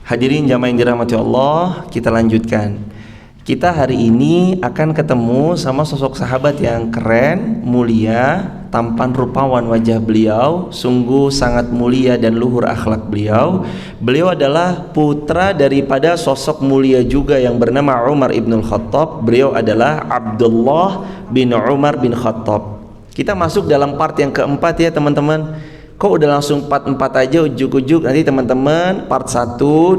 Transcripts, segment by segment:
Hadirin jamaah yang dirahmati Allah, kita lanjutkan. Kita hari ini akan ketemu sama sosok sahabat yang keren, mulia, tampan rupawan wajah beliau, sungguh sangat mulia dan luhur akhlak beliau. Beliau adalah putra daripada sosok mulia juga yang bernama Umar ibn Khattab. Beliau adalah Abdullah bin Umar bin Khattab. Kita masuk dalam part yang keempat ya teman-teman. Kok udah langsung part 4 aja ujuk-ujuk? Nanti teman-teman part 1, 2,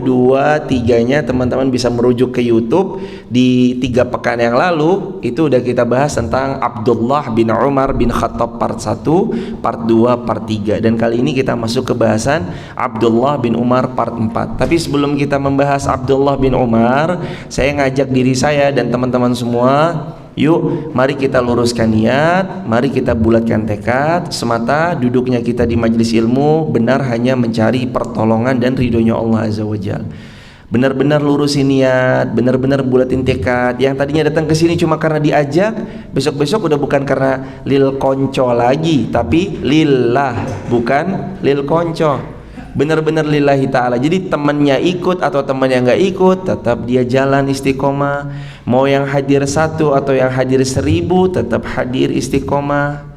3-nya teman-teman bisa merujuk ke YouTube. Di 3 pekan yang lalu itu udah kita bahas tentang Abdullah bin Umar bin Khattab part 1, part 2, part 3. Dan kali ini kita masuk ke bahasan Abdullah bin Umar part 4. Tapi sebelum kita membahas Abdullah bin Umar, saya ngajak diri saya dan teman-teman semua, yuk mari kita luruskan niat, mari kita bulatkan tekad. Semata duduknya kita di majelis ilmu benar hanya mencari pertolongan dan ridhonya Allah Azza wa Jalla. Benar-benar lurusin niat, benar-benar bulatin tekad. Yang tadinya datang ke sini cuma karena diajak, besok-besok udah bukan karena lil konco lagi, tapi lillah, bukan lil konco. Benar-benar lillahi ta'ala. Jadi temannya ikut atau temannya nggak ikut, tetap dia jalan istiqomah. Mau yang hadir 1 atau yang hadir 1000, tetap hadir istiqomah.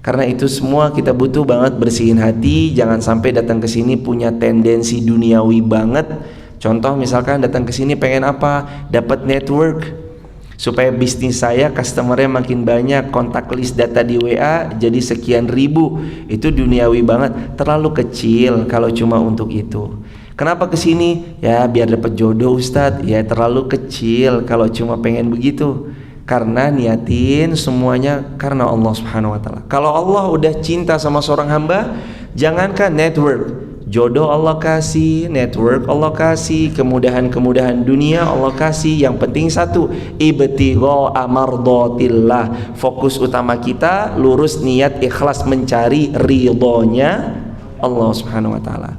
Karena itu semua kita butuh banget bersihin hati. Jangan sampai datang ke sini punya tendensi duniawi banget. Contoh misalkan datang ke sini pengen apa? Dapat network, supaya bisnis saya customernya makin banyak, kontak list data di WA jadi sekian ribu. Itu duniawi banget, terlalu kecil kalau cuma untuk itu. Kenapa kesini? Ya biar dapat jodoh Ustadz. Ya terlalu kecil kalau cuma pengen begitu. Karena niatin semuanya karena Allah Subhanahu wa Ta'ala. Kalau Allah udah cinta sama seorang hamba, jangankan network, jodoh Allah kasih, network Allah kasih, kemudahan-kemudahan dunia Allah kasih. Yang penting satu, ibtigha amardatillah. Fokus utama kita lurus niat ikhlas mencari ridhonya Allah Subhanahu wa Ta'ala.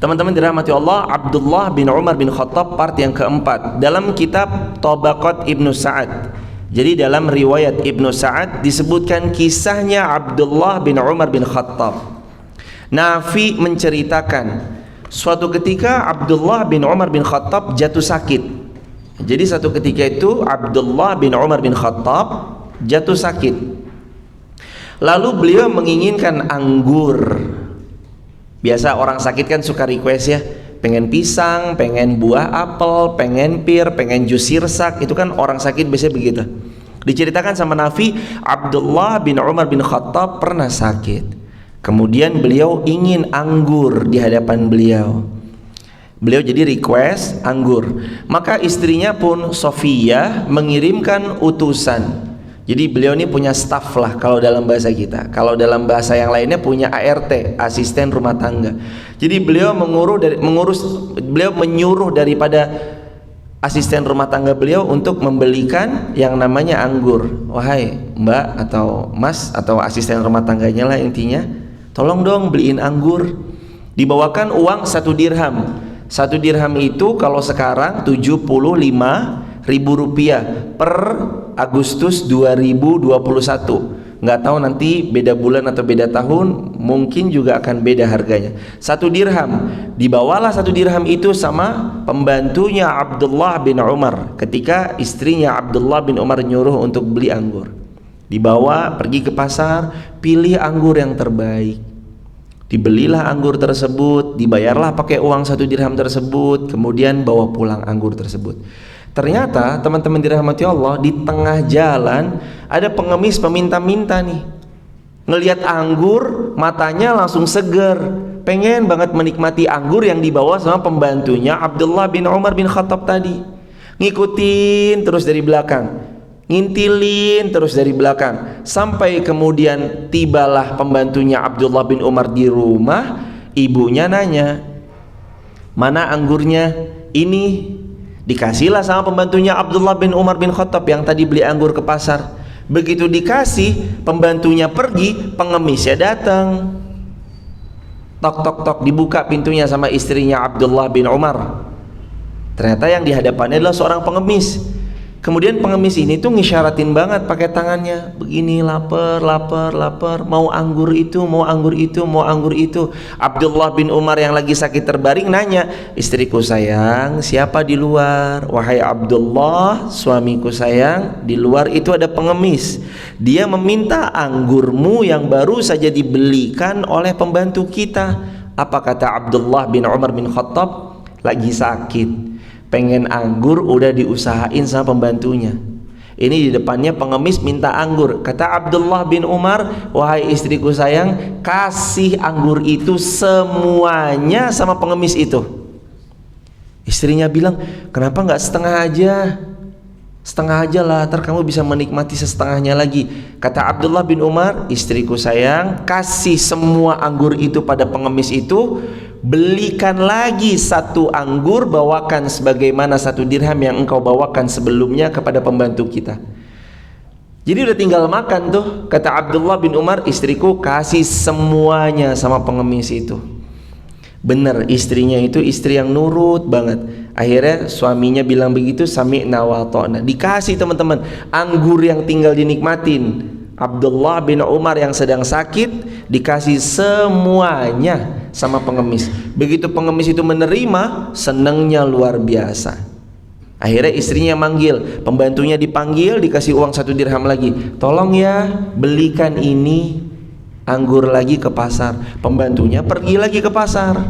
Teman-teman dirahmati Allah, Abdullah bin Umar bin Khattab part yang keempat dalam kitab Tabaqat Ibnu Sa'ad. Jadi dalam riwayat Ibnu Sa'ad disebutkan kisahnya Abdullah bin Umar bin Khattab. Nafi menceritakan suatu ketika Abdullah bin Umar bin Khattab jatuh sakit. Jadi satu ketika itu Abdullah bin Umar bin Khattab jatuh sakit. Lalu beliau menginginkan anggur. Biasa orang sakit kan suka request ya, pengen pisang, pengen buah apel, pengen pir, pengen jus sirsak. Itu kan orang sakit biasanya begitu. Diceritakan sama Nafi, Abdullah bin Umar bin Khattab pernah sakit. Kemudian beliau ingin anggur di hadapan beliau. Beliau jadi request anggur. Maka istrinya pun Sofiyah mengirimkan utusan. Jadi beliau ini punya staff lah kalau dalam bahasa kita. Kalau dalam bahasa yang lainnya punya ART, asisten rumah tangga. Jadi beliau beliau menyuruh daripada asisten rumah tangga beliau untuk membelikan yang namanya anggur. Wahai Mbak atau Mas atau asisten rumah tangganya lah intinya, tolong dong beliin anggur. Dibawakan uang 1 dirham. 1 dirham itu kalau sekarang 75.000 rupiah per Agustus 2021. Nggak tahu nanti beda bulan atau beda tahun, mungkin juga akan beda harganya. 1 dirham. Dibawalah 1 dirham itu sama pembantunya Abdullah bin Umar ketika istrinya Abdullah bin Umar nyuruh untuk beli anggur. Dibawa pergi ke pasar, pilih anggur yang terbaik. Dibelilah anggur tersebut, dibayarlah pakai uang 1 dirham tersebut, kemudian bawa pulang anggur tersebut. Ternyata teman-teman dirahmati Allah, di tengah jalan ada pengemis peminta-minta nih. Ngelihat anggur, matanya langsung seger, pengen banget menikmati anggur yang dibawa sama pembantunya Abdullah bin Umar bin Khattab tadi. Ngikutin terus dari belakang, ngintilin terus dari belakang, sampai kemudian tibalah pembantunya Abdullah bin Umar di rumah. Ibunya nanya, mana anggurnya? Ini. Dikasihlah sama pembantunya Abdullah bin Umar bin Khattab yang tadi beli anggur ke pasar. Begitu dikasih, pembantunya pergi, pengemisnya datang. Tok tok tok, dibuka pintunya sama istrinya Abdullah bin Umar. Ternyata yang di hadapannya adalah seorang pengemis. Kemudian pengemis ini tuh ngisyaratin banget pakai tangannya, begini, lapar, mau anggur itu, mau anggur itu, mau anggur itu. Abdullah bin Umar yang lagi sakit terbaring nanya, istriku sayang, siapa di luar? Wahai Abdullah, suamiku sayang, di luar itu ada pengemis. Dia meminta anggurmu yang baru saja dibelikan oleh pembantu kita. Apa kata Abdullah bin Umar bin Khattab? Lagi sakit, pengen anggur, udah diusahain sama pembantunya. Ini di depannya pengemis minta anggur. Kata Abdullah bin Umar, wahai istriku sayang, kasih anggur itu semuanya sama pengemis itu. Istrinya bilang, kenapa nggak setengah aja? Setengah aja lah, ntar kamu bisa menikmati setengahnya lagi. Kata Abdullah bin Umar, istriku sayang, kasih semua anggur itu pada pengemis itu, belikan lagi satu anggur, bawakan sebagaimana 1 dirham yang engkau bawakan sebelumnya kepada pembantu kita. Jadi udah tinggal makan tuh. Kata Abdullah bin Umar, istriku kasih semuanya sama pengemis itu. Bener, istrinya itu istri yang nurut banget. Akhirnya suaminya bilang begitu, sami'na wa ata'na. Dikasih teman-teman anggur yang tinggal dinikmatin. Abdullah bin Umar yang sedang sakit dikasih semuanya sama pengemis. Begitu pengemis itu menerima, senangnya luar biasa. Akhirnya istrinya manggil, pembantunya dipanggil, dikasih uang 1 dirham lagi. Tolong ya, belikan ini anggur lagi ke pasar. Pembantunya pergi lagi ke pasar,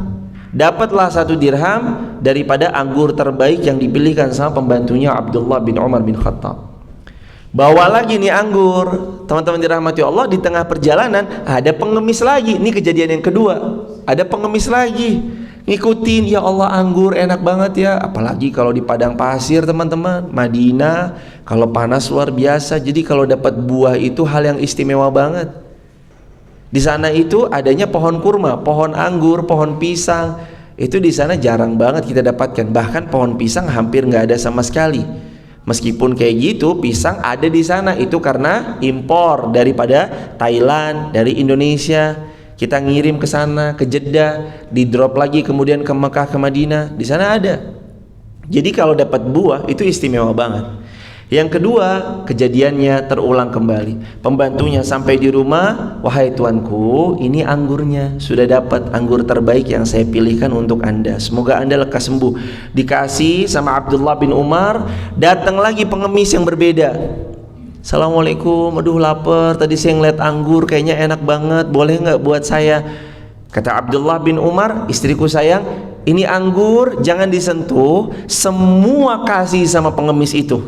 dapatlah 1 dirham daripada anggur terbaik yang dipilihkan sama pembantunya Abdullah bin Umar bin Khattab. Bawa lagi nih anggur, teman-teman dirahmati Allah. Di tengah perjalanan ada pengemis lagi. Ini kejadian yang kedua, ada pengemis lagi ngikutin, ya Allah anggur enak banget ya, apalagi kalau di padang pasir teman-teman, Madinah kalau panas luar biasa. Jadi kalau dapat buah itu hal yang istimewa banget. Di sana itu adanya pohon kurma, pohon anggur, pohon pisang. Itu di sana jarang banget kita dapatkan. Bahkan pohon pisang hampir nggak ada sama sekali. Meskipun kayak gitu, pisang ada di sana itu karena impor daripada Thailand, dari Indonesia. Kita ngirim ke sana, ke Jeddah, di drop lagi kemudian ke Mekah, ke Madinah. Di sana ada. Jadi kalau dapat buah itu istimewa banget. Yang kedua, kejadiannya terulang kembali. Pembantunya sampai di rumah, wahai tuanku, ini anggurnya, sudah dapat anggur terbaik yang saya pilihkan untuk Anda. Semoga Anda lekas sembuh. Dikasih sama Abdullah bin Umar. Datang lagi pengemis yang berbeda. Assalamualaikum, aduh lapar, tadi saya ngeliat anggur kayaknya enak banget, boleh nggak buat saya? Kata Abdullah bin Umar, istriku sayang, ini anggur jangan disentuh, semua kasih sama pengemis itu.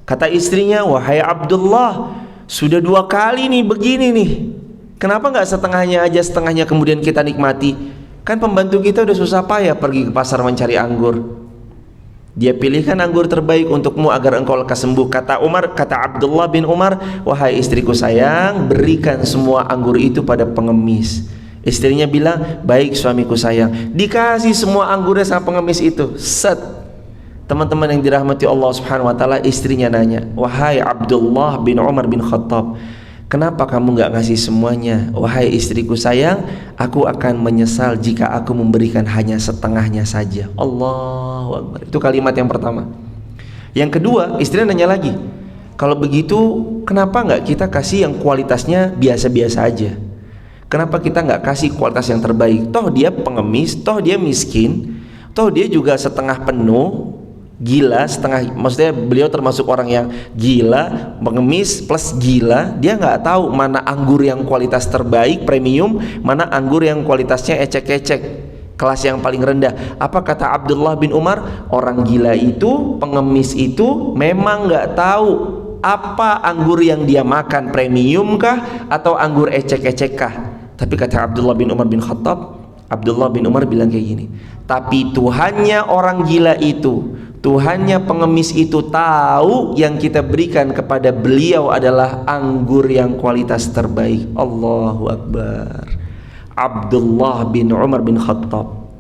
Kata istrinya, wahai Abdullah, sudah 2 kali nih begini nih, kenapa nggak setengahnya aja, setengahnya kemudian kita nikmati? Kan pembantu kita udah susah payah pergi ke pasar mencari anggur. Dia pilihkan anggur terbaik untukmu agar engkau lekas sembuh. Kata Abdullah bin Umar, wahai istriku sayang, berikan semua anggur itu pada pengemis. Istrinya bilang, baik suamiku sayang. Dikasih semua anggurnya sama pengemis itu. Set. Teman-teman yang dirahmati Allah Subhanahu wa taala, istrinya nanya, wahai Abdullah bin Umar bin Khattab, kenapa kamu nggak ngasih semuanya? Wahai istriku sayang, aku akan menyesal jika aku memberikan hanya setengahnya saja. Allahu Akbar. Itu kalimat yang pertama. Yang kedua, istrinya nanya lagi, kalau begitu kenapa nggak kita kasih yang kualitasnya biasa-biasa aja? Kenapa kita nggak kasih kualitas yang terbaik? Toh dia pengemis, toh dia miskin, toh dia juga setengah penuh, gila setengah, maksudnya beliau termasuk orang yang gila, pengemis plus gila. Dia nggak tahu mana anggur yang kualitas terbaik premium, mana anggur yang kualitasnya ecek-ecek, kelas yang paling rendah. Apa kata Abdullah bin Umar? Orang gila itu, pengemis itu memang nggak tahu apa anggur yang dia makan, premium kah atau anggur ecek-ecek kah. Tapi kata Abdullah bin Umar bin Khattab, Abdullah bin Umar bilang kayak gini, tapi Tuhannya orang gila itu, Tuhannya pengemis itu tahu yang kita berikan kepada beliau adalah anggur yang kualitas terbaik. Allahu Akbar. Abdullah bin Umar bin Khattab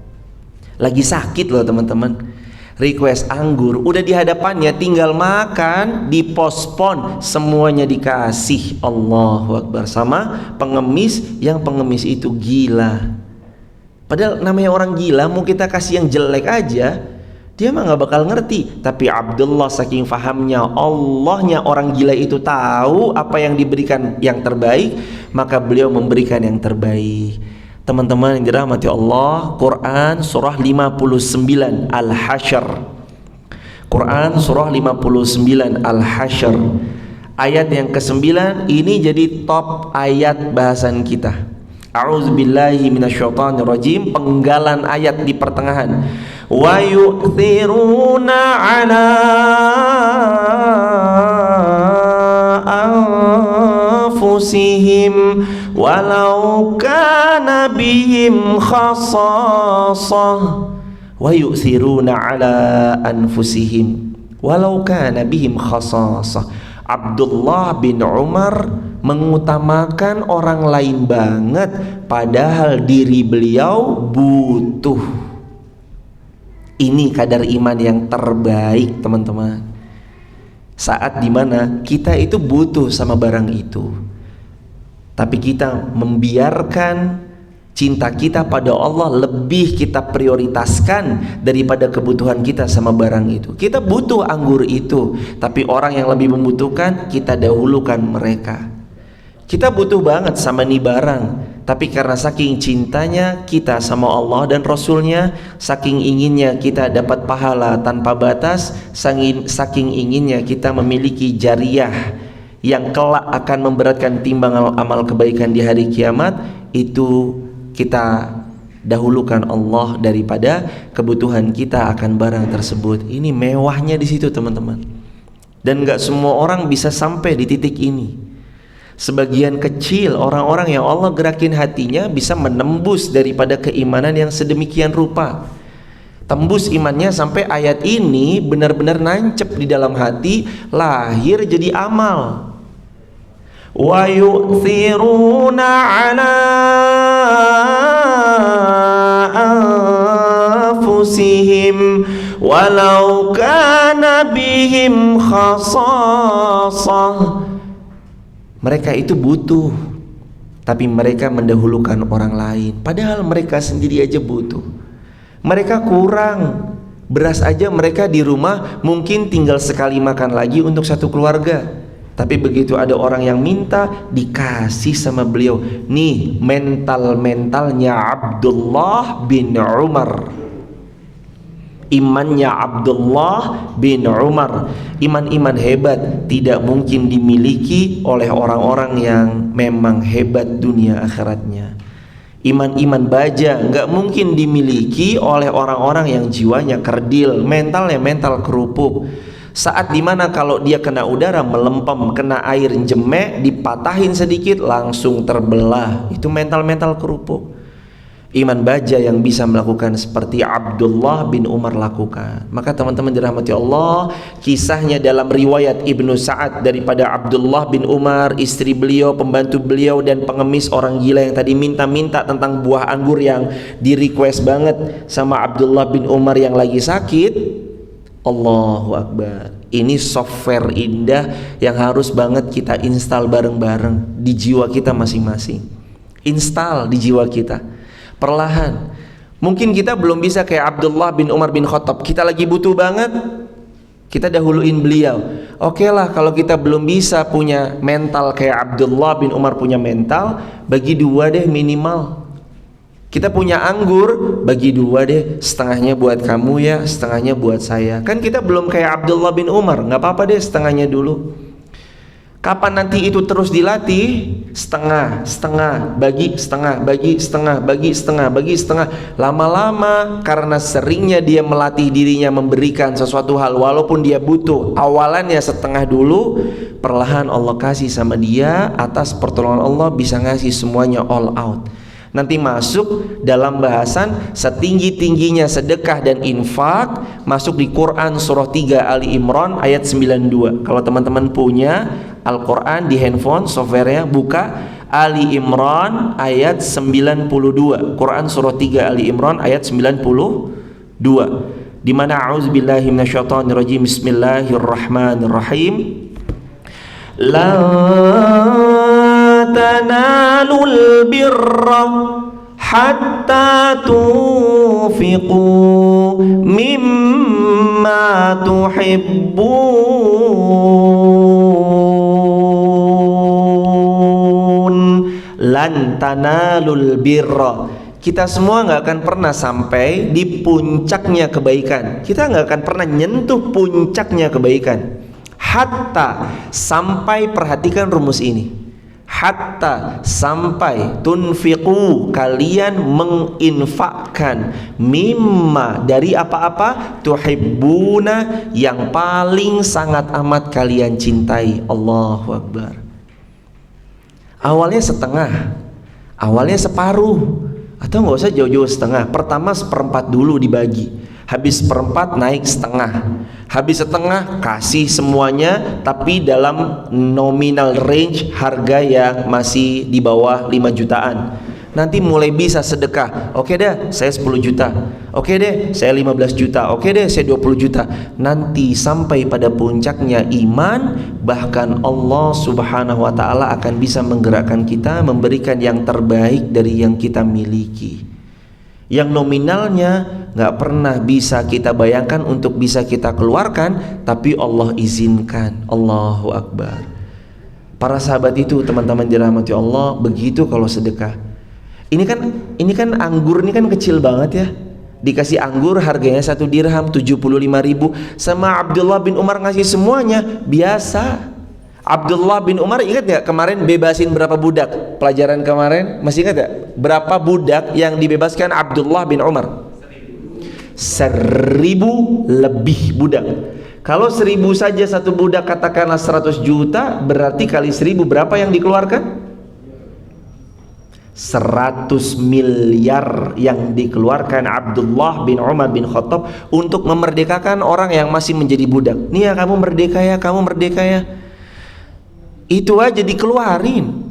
lagi sakit loh teman-teman, request anggur, udah di hadapannya, tinggal makan, dipospon, semuanya dikasih. Allahu Akbar. Sama pengemis, yang pengemis itu gila. Padahal namanya orang gila, mau kita kasih yang jelek aja, Dia mah nggak bakal ngerti. Tapi Abdullah saking fahamnya Allahnya orang gila itu tahu apa yang diberikan yang terbaik, maka beliau memberikan yang terbaik. Teman-teman yang dirahmati Allah, Quran surah 59 Al-Hasyr. Quran surah 59 Al-Hasyr. Ayat yang ke-9 ini jadi top ayat bahasan kita. A'udzubillahi minasyaitonirrajim, penggalan ayat di pertengahan. Wa yu'thiruna ala anfusihim walau kana bihim khasasah. Wa yu'thiruna ala anfusihim walau kana bihim khasasah. Abdullah bin Umar mengutamakan orang lain banget, padahal diri beliau butuh. Ini kadar iman yang terbaik, teman-teman. Saat dimana kita itu butuh sama barang itu, tapi kita membiarkan cinta kita pada Allah lebih kita prioritaskan daripada kebutuhan kita sama barang itu. Kita butuh anggur itu, tapi orang yang lebih membutuhkan kita dahulukan mereka. Kita butuh banget sama nih barang, tapi karena saking cintanya kita sama Allah dan Rasulnya, saking inginnya kita dapat pahala tanpa batas, saking inginnya kita memiliki jariah yang kelak akan memberatkan timbang amal kebaikan di hari kiamat, itu kita dahulukan Allah daripada kebutuhan kita akan barang tersebut. Ini mewahnya di situ, teman-teman. Dan gak semua orang bisa sampai di titik ini. Sebagian kecil orang-orang yang Allah gerakin hatinya bisa menembus daripada keimanan yang sedemikian rupa. Tembus imannya sampai ayat ini benar-benar nancep di dalam hati, lahir jadi amal. Wa yu'thiruna ala anfusihim walau kana bihim khasasah. Mereka itu butuh, tapi mereka mendahulukan orang lain, padahal mereka sendiri aja butuh. Mereka kurang beras aja, mereka di rumah mungkin tinggal sekali makan lagi untuk satu keluarga, tapi begitu ada orang yang minta, dikasih sama beliau. Nih mentalnya Abdullah bin Umar, imannya Abdullah bin Umar. Iman-iman hebat tidak mungkin dimiliki oleh orang-orang yang memang hebat dunia akhiratnya. Iman-iman baja nggak mungkin dimiliki oleh orang-orang yang jiwanya kerdil, mentalnya mental kerupuk. Saat dimana kalau dia kena udara melempem, kena air jemek, dipatahin sedikit langsung terbelah. Itu mental-mental kerupuk. Iman baja yang bisa melakukan seperti Abdullah bin Umar lakukan. Maka teman-teman dirahmati Allah, kisahnya dalam riwayat Ibnu Sa'ad daripada Abdullah bin Umar, istri beliau, pembantu beliau, dan pengemis orang gila yang tadi minta-minta tentang buah anggur yang di request banget sama Abdullah bin Umar yang lagi sakit. Allahu Akbar. Ini software indah yang harus banget kita install bareng-bareng di jiwa kita masing-masing. Install di jiwa kita perlahan. Mungkin kita belum bisa kayak Abdullah bin Umar bin Khattab, kita lagi butuh banget, kita dahuluin beliau. Oke lah, kalau kita belum bisa punya mental kayak Abdullah bin Umar punya mental, bagi dua deh minimal. Kita punya anggur, bagi dua deh, setengahnya buat kamu ya, setengahnya buat saya. Kan kita belum kayak Abdullah bin Umar, nggak apa-apa deh setengahnya dulu. Kapan nanti itu terus dilatih? Setengah, bagi setengah, bagi setengah, bagi setengah, bagi setengah. Lama-lama karena seringnya dia melatih dirinya memberikan sesuatu hal walaupun dia butuh, awalannya setengah dulu, perlahan Allah kasih sama dia, atas pertolongan Allah bisa ngasih semuanya all out. Nanti masuk dalam bahasan setinggi-tingginya sedekah dan infak, masuk di Quran surah 3 Ali Imran ayat 92. Kalau teman-teman punya Al-Quran di handphone, softwarenya, buka Ali Imran ayat 92. Quran surah 3 Ali Imran ayat 92. Di mana a'udzubillahi minasyaitonirrajim, bismillahirrahmanirrahim. La tanalul birra hatta tunfiqu mimma mimma tuhibbun lan tanalul birra. Kita semua nggak akan pernah sampai di puncaknya kebaikan. Kita nggak akan pernah nyentuh puncaknya kebaikan hatta sampai, perhatikan rumus ini, hatta sampai tunfiqu, kalian menginfakkan, mimma, dari apa-apa, tuhibbuna, yang paling sangat amat kalian cintai. Allahu Akbar. Awalnya setengah, awalnya separuh, atau nggak usah jauh-jauh setengah. Pertama seperempat dulu dibagi, habis seperempat naik setengah, habis setengah kasih semuanya, tapi dalam nominal range harga yang masih di bawah 5 jutaan. Nanti mulai bisa sedekah. Oke deh, saya 10 juta. Oke deh, saya 15 juta. Oke deh, saya 20 juta. Nanti sampai pada puncaknya iman, bahkan Allah Subhanahu wa ta'ala akan bisa menggerakkan kita, memberikan yang terbaik dari yang kita miliki, yang nominalnya nggak pernah bisa kita bayangkan untuk bisa kita keluarkan, tapi Allah izinkan. Allahu Akbar. Para sahabat itu, teman-teman dirahmati Allah, begitu kalau sedekah. Ini kan anggur ini kan kecil banget ya. Dikasih anggur harganya 1 dirham 75.000, sama Abdullah bin Umar ngasih semuanya biasa. Abdullah bin Umar, ingat nggak kemarin bebasin berapa budak? Pelajaran kemarin masih ingat nggak? Berapa budak yang dibebaskan Abdullah bin Umar? 1.000 lebih budak. Kalau 1.000 saja satu budak, katakanlah 100 juta, berarti kali 1.000 berapa yang dikeluarkan? 100 miliar yang dikeluarkan Abdullah bin Umar bin Khattab untuk memerdekakan orang yang masih menjadi budak. Nih ya, kamu merdeka ya, kamu merdeka ya. Itu aja dikeluarin.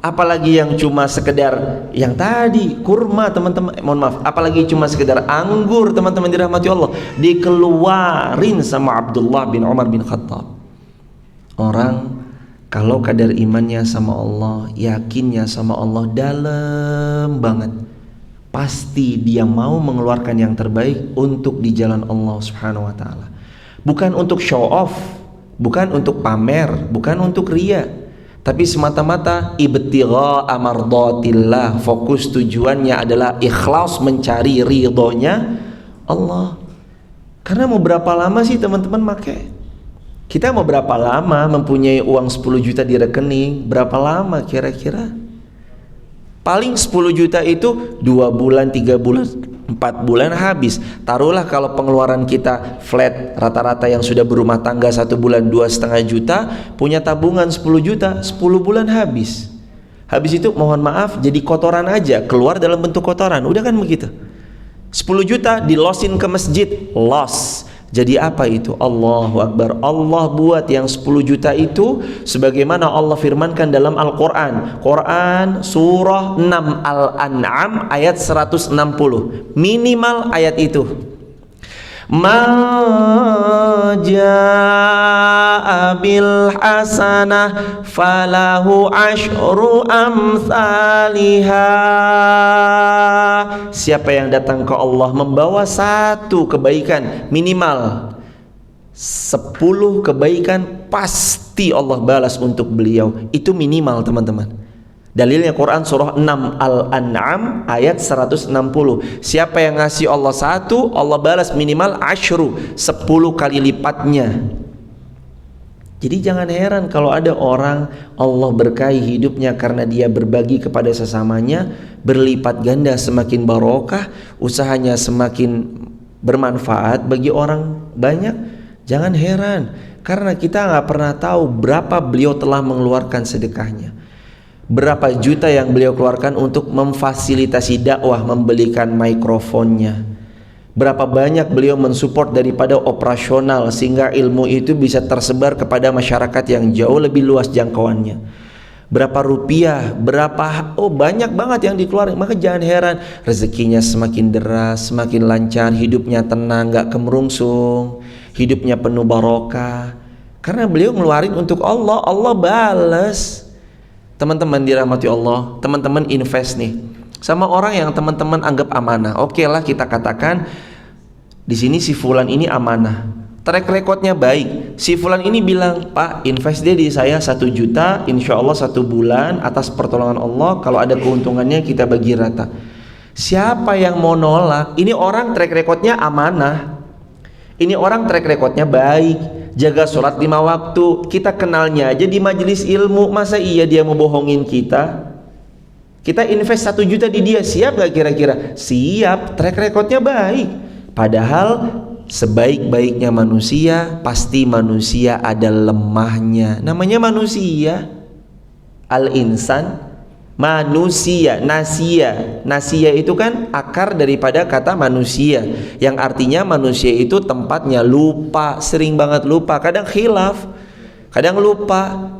Apalagi yang cuma sekedar yang tadi kurma, teman-teman, mohon maaf, apalagi cuma sekedar anggur, teman-teman dirahmati Allah, dikeluarin sama Abdullah bin Umar bin Khattab. Orang kalau kadar imannya sama Allah, yakinnya sama Allah dalam banget, pasti dia mau mengeluarkan yang terbaik untuk di jalan Allah Subhanahu wa ta'ala. Bukan untuk show off, bukan untuk pamer, bukan untuk ria, tapi semata-mata ibtigha amardatillah. Fokus tujuannya adalah ikhlas mencari ridhonya Allah. Karena mau berapa lama sih teman-teman pakai? Kita mau berapa lama mempunyai uang 10 juta di rekening? Berapa lama kira-kira? Paling 10 juta itu 2 bulan, 3 bulan, 4 bulan habis. Taruhlah kalau pengeluaran kita flat, rata-rata yang sudah berumah tangga 1 bulan 2,5 juta, punya tabungan 10 juta, 10 bulan habis. Habis itu mohon maaf jadi kotoran aja, keluar dalam bentuk kotoran. Udah kan begitu. 10 juta dilosin ke masjid, loss. Jadi apa itu? Allahu Akbar. Allah buat yang 10 juta itu sebagaimana Allah firmankan dalam Al-Quran. Quran surah 6 Al-An'am ayat 160. Minimal ayat itu. Ma jaa bil hasanah falahu asyru amsalihha. Siapa yang datang ke Allah membawa satu kebaikan, minimal 10 kebaikan pasti Allah balas untuk beliau. Itu minimal, teman-teman. Dalilnya Quran surah 6 Al-An'am ayat 160. Siapa yang ngasih Allah satu, Allah balas minimal asyru, 10 kali lipatnya. Jadi jangan heran kalau ada orang Allah berkahi hidupnya karena dia berbagi kepada sesamanya, berlipat ganda, semakin barokah, usahanya semakin bermanfaat bagi orang banyak. Jangan heran, karena kita nggak pernah tahu berapa beliau telah mengeluarkan sedekahnya. Berapa juta yang beliau keluarkan untuk memfasilitasi dakwah, membelikan mikrofonnya. Berapa banyak beliau mensupport daripada operasional sehingga ilmu itu bisa tersebar kepada masyarakat yang jauh lebih luas jangkauannya. Berapa rupiah, banyak banget yang dikeluarkan. Maka jangan heran rezekinya semakin deras, semakin lancar, hidupnya tenang, gak kemerungsung, hidupnya penuh barokah. Karena beliau ngeluarin untuk Allah, Allah balas. Teman-teman dirahmati Allah, teman-teman invest nih sama orang yang teman-teman anggap amanah. Oke lah, kita katakan Di sini si fulan ini amanah, track recordnya baik. Si fulan ini bilang, Pak, invest deh di saya 1 juta, insya Allah 1 bulan atas pertolongan Allah, kalau ada keuntungannya kita bagi rata. Siapa yang mau nolak? Ini orang track recordnya amanah, ini orang track recordnya baik, jaga sholat 5 waktu, kita kenalnya aja di majelis ilmu. Masa iya dia mau bohongin kita? Kita invest 1 juta di dia, siap gak kira-kira? Siap, track recordnya baik. Padahal sebaik-baiknya manusia, pasti manusia ada lemahnya. Namanya manusia. Al-insan, manusia. Nasia itu kan akar daripada kata manusia, yang artinya manusia itu tempatnya lupa, sering banget lupa, kadang khilaf, kadang lupa.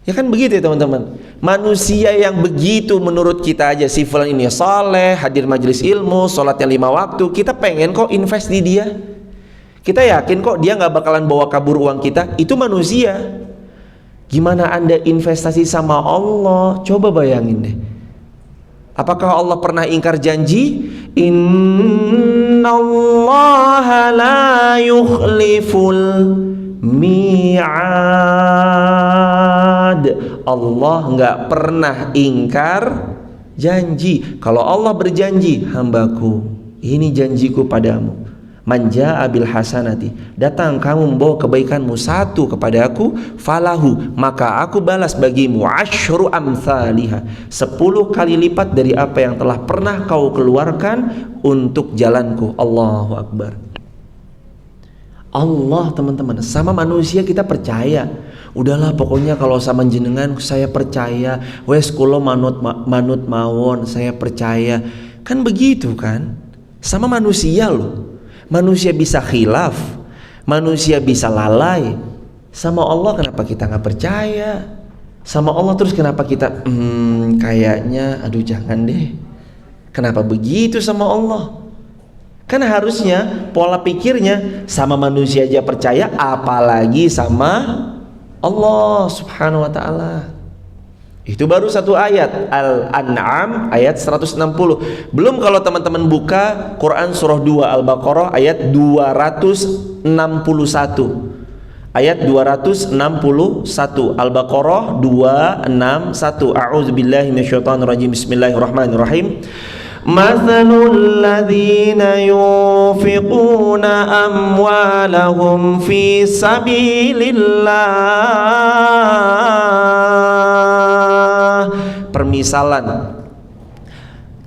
Ya kan begitu ya teman-teman. Manusia yang begitu menurut kita aja, si fulan ini saleh, hadir majelis ilmu, sholatnya 5 waktu, kita pengen kok invest di dia. Kita yakin kok dia nggak bakalan bawa kabur uang kita. Itu manusia. Gimana Anda investasi sama Allah? Coba bayangin deh. Apakah Allah pernah ingkar janji? Innallaha la yukhliful mi'ad. Allah nggak pernah ingkar janji. Kalau Allah berjanji, hambaku, ini janjiku padamu, manja abil hasanati, datang kamu membawa kebaikanmu 1 kepada aku, falahu, maka aku balas bagimu asyru amsalihha, 10 kali lipat dari apa yang telah pernah kau keluarkan untuk jalanku. Allahu Akbar. Allah teman-teman, sama manusia kita percaya. Udahlah pokoknya kalau sama jenengan saya percaya, wes kulo manut mawon, saya percaya. Kan begitu kan? Sama manusia loh. Manusia bisa khilaf, manusia bisa lalai. Sama Allah kenapa kita nggak percaya? Sama Allah terus kenapa kita kayaknya aduh jangan deh. Kenapa begitu sama Allah? Kan harusnya pola pikirnya sama manusia aja percaya, apalagi sama Allah subhanahu wa ta'ala. Itu baru 1 ayat, Al-An'am ayat 160. Belum kalau teman-teman buka Quran surah 2 Al-Baqarah ayat 261. Ayat 261 Al-Baqarah 261. A'udzubillahi minasyaitonirrajim. Bismillahirrahmanirrahim. Mathalul ladzina yunfiquna amwalahum fi sabilillah. Permisalan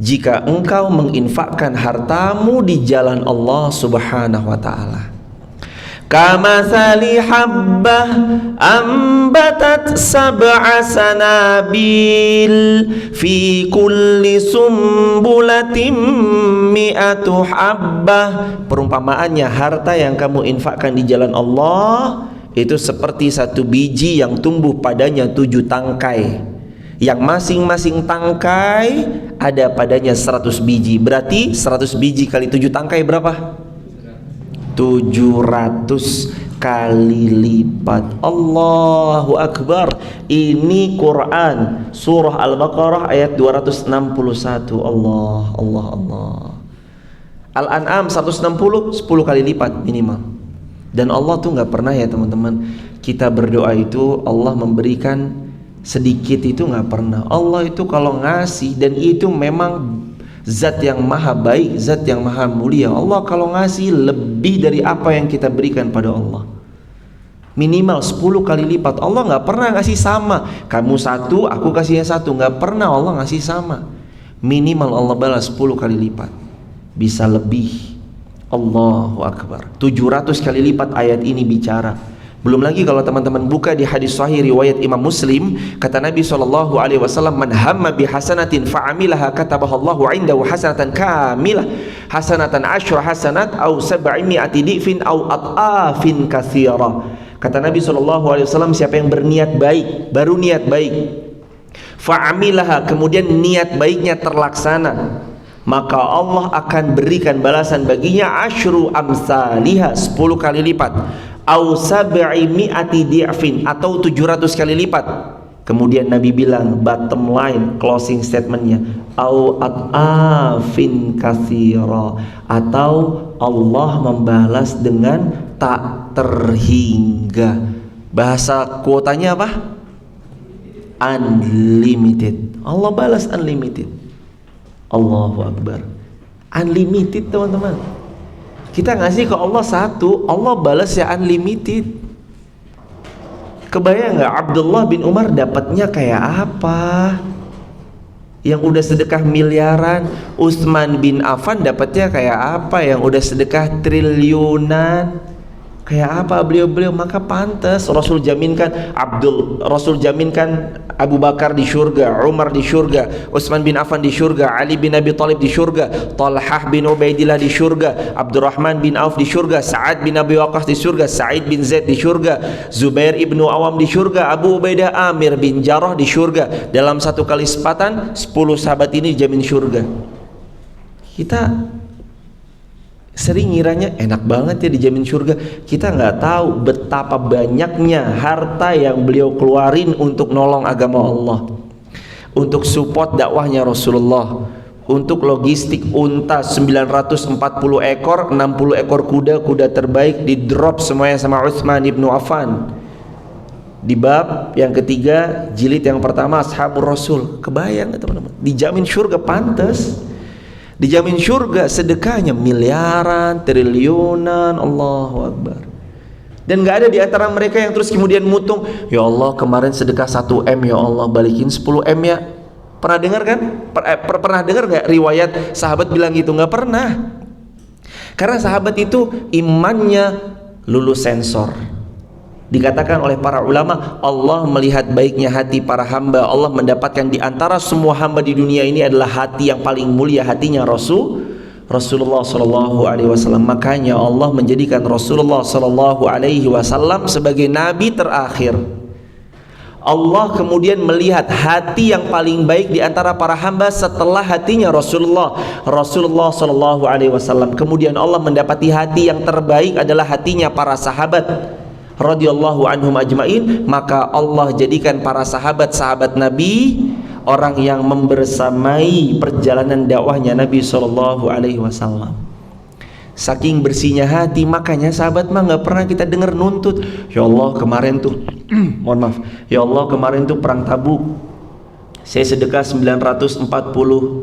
jika engkau menginfakkan hartamu di jalan Allah Subhanahu wa ta'ala. Kamathali habbah ambatat 7 sanabil fi kulli sumbulatin 100 habbah. Perumpamaannya, harta yang kamu infakkan di jalan Allah itu seperti 1 biji yang tumbuh padanya 7 tangkai, yang masing-masing tangkai ada padanya 100 biji. Berarti 100 biji kali 7 tangkai berapa? 700 kali lipat. Allahu Akbar. Ini Quran surah Al-Baqarah ayat 261. Allah. Al-An'am 160, 10 kali lipat minimal. Dan Allah tuh nggak pernah ya teman-teman, kita berdoa itu Allah memberikan sedikit, itu nggak pernah. Allah itu kalau ngasih, dan itu memang zat yang maha baik, zat yang maha mulia. Allah kalau ngasih lebih dari apa yang kita berikan pada Allah, minimal 10 kali lipat. Allah nggak pernah ngasih sama, kamu 1 aku kasihnya 1, nggak pernah Allah ngasih sama. Minimal Allah balas 10 kali lipat, bisa lebih. Allahu Akbar. 700 kali lipat ayat ini bicara. Belum lagi kalau teman-teman buka di hadis sahih riwayat Imam Muslim, kata Nabi SAW, man hamma bi hasanatin fa'amilaha katabahallahu indahu hasanatan kamilah, hasanatan 10 hasanat au 700 difin au at'afin katsira. Kata Nabi SAW, siapa yang berniat baik, baru niat baik, fa'amilaha, kemudian niat baiknya terlaksana, maka Allah akan berikan balasan baginya 10 amsalihha, 10 kali lipat, au 700 di'fin, atau 700 kali lipat. Kemudian Nabi bilang, bottom line, closing statementnya, au at'afin katsira, atau Allah membalas dengan tak terhingga. Bahasa kuotanya apa? Unlimited. Allah balas unlimited. Allahu Akbar. Unlimited teman-teman. Kita ngasih ke Allah satu, Allah balas ya unlimited. Kebayang nggak Abdullah bin Umar dapatnya kayak apa? Yang udah sedekah miliaran. Utsman bin Affan dapatnya kayak apa? Yang udah sedekah triliunan. Kayak apa beliau-beliau? Maka pantas Rasul jaminkan Abu Bakar di surga, Umar di surga, Utsman bin Affan di surga, Ali bin Abi Thalib di surga, Talhah bin Ubaidillah di surga, Abdurrahman bin Auf di surga, Sa'ad bin Abi Waqqas di surga, Sa'id bin Zaid di surga, Zubair ibnu Awam di surga, Abu Ubaidah Amir bin Jarrah di surga. Dalam satu kali kesempatan 10 sahabat ini dijamin surga. Kita sering ngiranya enak banget ya dijamin surga. Kita nggak tahu betapa banyaknya harta yang beliau keluarin untuk nolong agama Allah, untuk support dakwahnya Rasulullah, untuk logistik unta 940 ekor, 60 ekor kuda terbaik di drop semuanya sama Utsman ibnu Affan. Di bab yang ketiga jilid yang pertama Ashabur Rasul. Kebayang nggak teman-teman? Dijamin surga, pantas dijamin surga. Sedekahnya miliaran, triliunan. Allahu Akbar. Dan gak ada di antara mereka yang terus kemudian mutung, ya Allah kemarin sedekah 1 M, ya Allah balikin 10 M ya. Pernah dengar kan? Pernah dengar gak riwayat sahabat bilang gitu? Gak pernah. Karena sahabat itu imannya lulus sensor. Dikatakan oleh para ulama, Allah melihat baiknya hati para hamba. Allah mendapatkan di antara semua hamba di dunia ini adalah hati yang paling mulia, hatinya Rasulullah Sallallahu Alaihi Wasallam. Makanya Allah menjadikan Rasulullah Sallallahu Alaihi Wasallam sebagai nabi terakhir. Allah kemudian melihat hati yang paling baik di antara para hamba setelah hatinya Rasulullah Sallallahu Alaihi Wasallam. Kemudian Allah mendapati hati yang terbaik adalah hatinya para sahabat radhiyallahu anhum ajmain. Maka Allah jadikan para sahabat Nabi orang yang membersamai perjalanan dakwahnya Nabi Shallallahu Alaihi Wasallam. Saking bersihnya hati, makanya sahabat mah nggak pernah kita dengar nuntut, ya Allah kemarin tuh mohon maaf, ya Allah kemarin tuh perang Tabuk saya sedekah 940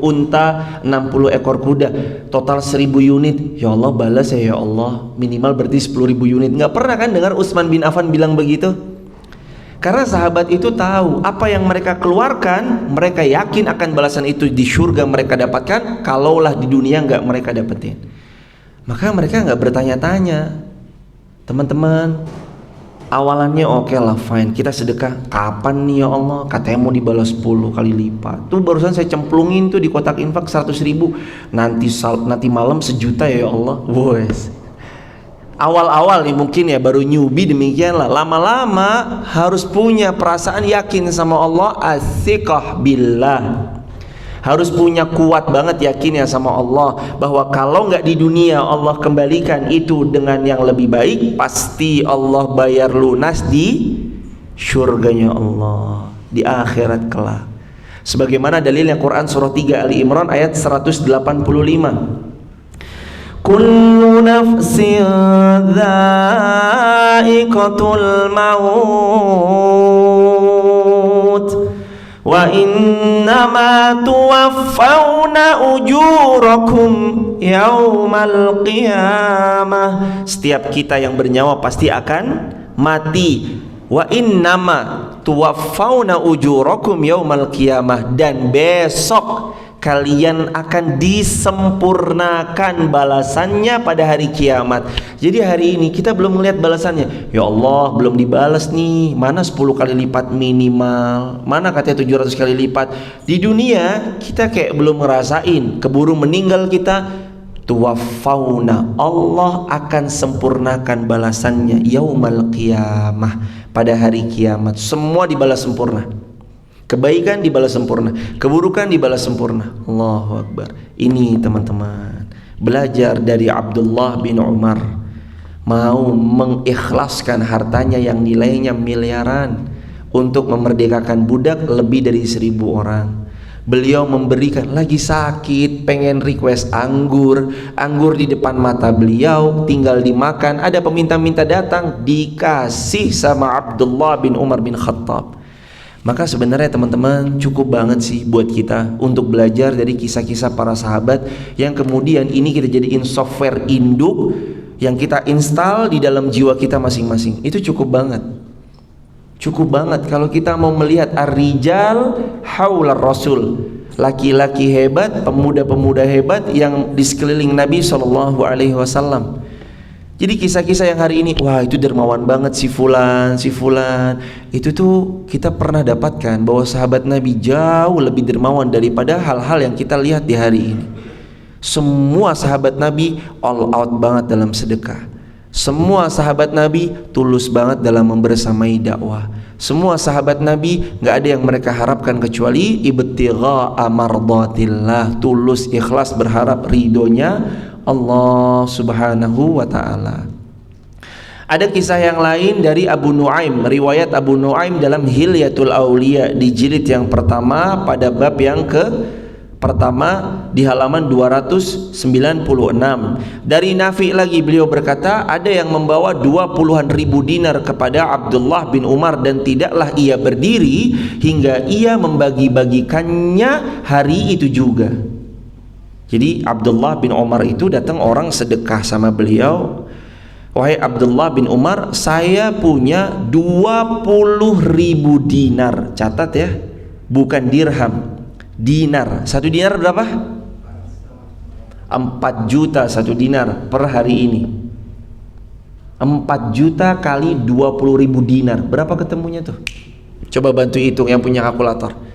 unta, 60 ekor kuda, total 1000 unit. Ya Allah balas ya Allah, minimal berarti 10.000 unit. Nggak pernah kan dengar Utsman bin Affan bilang begitu? Karena sahabat itu tahu apa yang mereka keluarkan, mereka yakin akan balasan itu di surga mereka dapatkan, kalaulah di dunia nggak mereka dapetin. Maka mereka nggak bertanya-tanya. Teman-teman, awalannya oke lah, fine, kita sedekah kapan nih ya Allah, katanya mau dibalas 10 kali lipat. Tuh barusan saya cemplungin tuh di kotak infak 100.000, nanti malam 1 juta ya Allah. Wes, awal-awal nih mungkin ya baru newbie demikian lah. Lama-lama harus punya perasaan yakin sama Allah, as-siqah billah. Harus punya kuat banget yakinnya sama Allah bahwa kalau nggak di dunia Allah kembalikan itu dengan yang lebih baik, pasti Allah bayar lunas di surganya Allah di akhirat kelak. Sebagaimana dalilnya Quran surah 3 Ali Imran ayat 185. Kullu nafsin dha'iqatul maut wa innama tuwaffawna ujurakum yaumal qiyamah. Setiap kita yang bernyawa pasti akan mati. Wa innama tuwaffawna ujurakum yaumal qiyamah, dan besok kalian akan disempurnakan balasannya pada hari kiamat. Jadi hari ini kita belum melihat balasannya. Ya Allah belum dibalas nih, mana 10 kali lipat minimal, mana katanya 700 kali lipat. Di dunia kita kayak belum ngerasain, keburu meninggal kita. Tuwaffauna, Allah akan sempurnakan balasannya yaumal qiyamah, pada hari kiamat. Semua dibalas sempurna. Kebaikan dibalas sempurna, keburukan dibalas sempurna. Allahu Akbar. Ini teman-teman, belajar dari Abdullah bin Umar, mau mengikhlaskan hartanya yang nilainya miliaran untuk memerdekakan budak lebih dari 1000 orang. Beliau memberikan, lagi sakit pengen request anggur di depan mata beliau, tinggal dimakan. Ada peminta-minta datang, dikasih sama Abdullah bin Umar bin Khattab. Maka sebenarnya teman-teman cukup banget sih buat kita untuk belajar dari kisah-kisah para sahabat, yang kemudian ini kita jadiin software induk yang kita install di dalam jiwa kita masing-masing. Itu cukup banget. Cukup banget kalau kita mau melihat ar-rijal haular rasul, laki-laki hebat, pemuda-pemuda hebat yang di sekeliling Nabi SAW. Jadi kisah-kisah yang hari ini, wah itu dermawan banget si fulan. Itu tuh kita pernah dapatkan bahwa sahabat Nabi jauh lebih dermawan daripada hal-hal yang kita lihat di hari ini. Semua sahabat Nabi all out banget dalam sedekah. Semua sahabat Nabi tulus banget dalam membersamai dakwah. Semua sahabat Nabi nggak ada yang mereka harapkan kecuali ibtigha'a mardatillah, tulus ikhlas berharap ridhonya Allah Subhanahu wa ta'ala. Ada kisah yang lain dari Abu Nuaim, riwayat Abu Nuaim dalam Hilyatul Auliya di jilid yang pertama pada bab yang pertama di halaman 296. Dari Nafi lagi, beliau berkata, ada yang membawa 20-an ribu dinar kepada Abdullah bin Umar dan tidaklah ia berdiri hingga ia membagi-bagikannya hari itu juga. Jadi Abdullah bin Umar itu datang orang sedekah sama beliau, wahai Abdullah bin Umar, saya punya 20.000 dinar. Catat ya, bukan dirham, dinar. Satu dinar berapa? 4 juta satu dinar per hari ini. 4 juta kali 20.000 dinar, berapa ketemunya tuh? Coba bantu hitung yang punya kalkulator.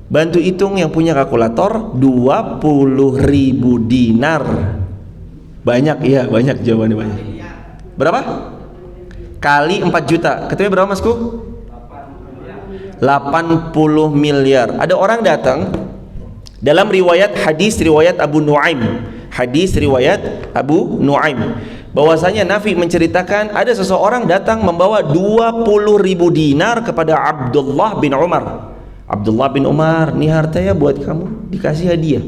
Bantu hitung yang punya kalkulator. 20.000 dinar. Banyak ya, banyak jawabannya, banyak. Berapa? Kali 4 juta. Ketemunya berapa Masku? 80 miliar. Ada orang datang dalam riwayat hadis riwayat Abu Nuaim, hadis riwayat Abu Nuaim, bahwasanya Nafi menceritakan ada seseorang datang membawa 20.000 dinar kepada Abdullah bin Umar. Abdullah bin Umar, nih harta ya buat kamu, dikasih hadiah.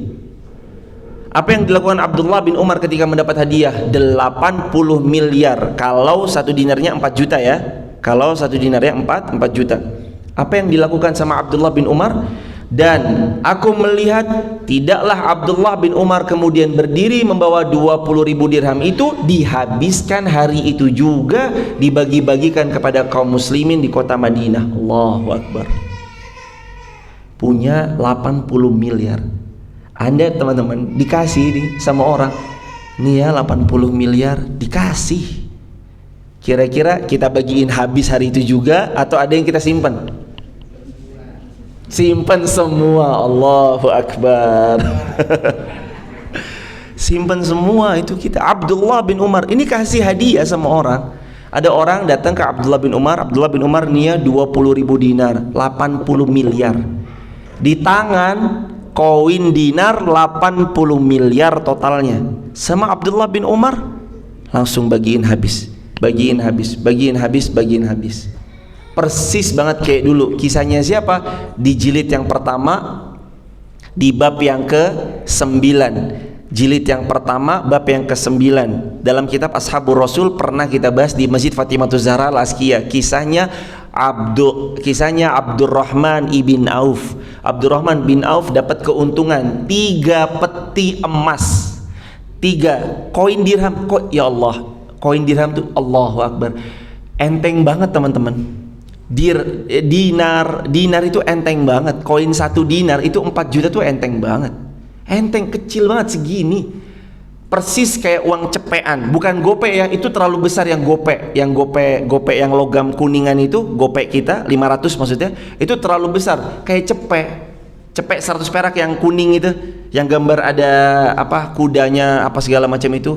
Apa yang dilakukan Abdullah bin Umar ketika mendapat hadiah? 80 miliar. Kalau satu dinarnya 4 juta ya. Kalau satu dinarnya 4 juta. Apa yang dilakukan sama Abdullah bin Umar? Dan aku melihat tidaklah Abdullah bin Umar kemudian berdiri membawa 20.000 dirham itu dihabiskan hari itu juga, dibagi-bagikan kepada kaum muslimin di kota Madinah. Allahu Akbar. Punya 80 miliar. Anda teman-teman dikasih nih sama orang, nih ya 80 miliar dikasih. Kira-kira kita bagiin habis hari itu juga atau ada yang kita simpan? Simpan semua. Allahu Akbar. Simpan semua itu kita. Abdullah bin Umar ini kasih hadiah sama orang. Ada orang datang ke Abdullah bin Umar, Abdullah bin Umar nia 20.000 dinar, 80 miliar. Di tangan koin dinar 80 miliar totalnya. Sama Abdullah bin Umar langsung bagiin habis. Bagiin habis, bagiin habis, bagiin habis. Persis banget kayak dulu. Kisahnya siapa? Di jilid yang pertama, di bab yang ke-9. Jilid yang pertama, bab yang ke-9. Dalam kitab Ashabur Rasul pernah kita bahas di Masjid Fatimah Zahra Al-Askiyah. Kisahnya Abdurrahman ibn Auf. Abdurrahman bin Auf dapat keuntungan 3 peti emas. 3 koin dirham. Ya Allah, koin dirham tuh Allahu Akbar. Enteng banget teman-teman. Dinar itu enteng banget. Koin 1 dinar itu 4 juta tuh enteng banget. Enteng, kecil banget segini. Persis kayak uang cepean, bukan gope ya, itu terlalu besar yang gope. Yang gope yang logam kuningan itu, gope kita 500 maksudnya, itu terlalu besar. Kayak cepek 100 perak yang kuning itu, yang gambar ada apa kudanya apa segala macam itu,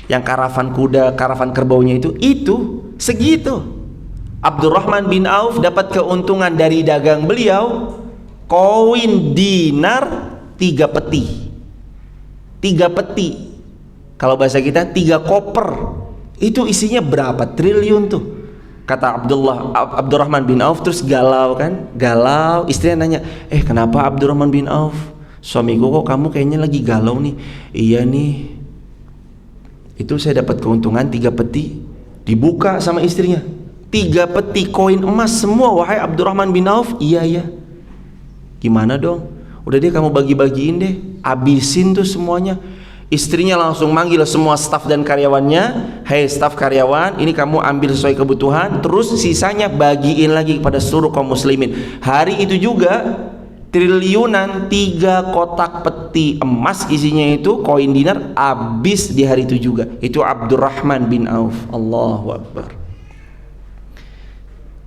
yang karavan kuda, karavan kerbaunya itu segitu. Abdurrahman bin Auf dapat keuntungan dari dagang beliau koin dinar 3 peti. 3 peti. Kalau bahasa kita 3 koper. Itu isinya berapa triliun tuh? Kata Abdurrahman bin Auf, terus galau kan, galau. Istrinya nanya, kenapa Abdurrahman bin Auf? Suamiku, kok kamu kayaknya lagi galau nih? Iya nih, itu saya dapat keuntungan 3 peti. Dibuka sama istrinya, 3 peti koin emas semua, wahai Abdurrahman bin Auf. Iya ya. Gimana dong? Udah deh, kamu bagi-bagiin deh, abisin tuh semuanya. Istrinya langsung manggil semua staf dan karyawannya. Hei staf karyawan, ini kamu ambil sesuai kebutuhan, terus sisanya bagiin lagi kepada seluruh kaum muslimin. Hari itu juga triliunan 3 kotak peti emas isinya itu koin dinar habis di hari itu juga. Itu Abdurrahman bin Auf. Allahu Akbar.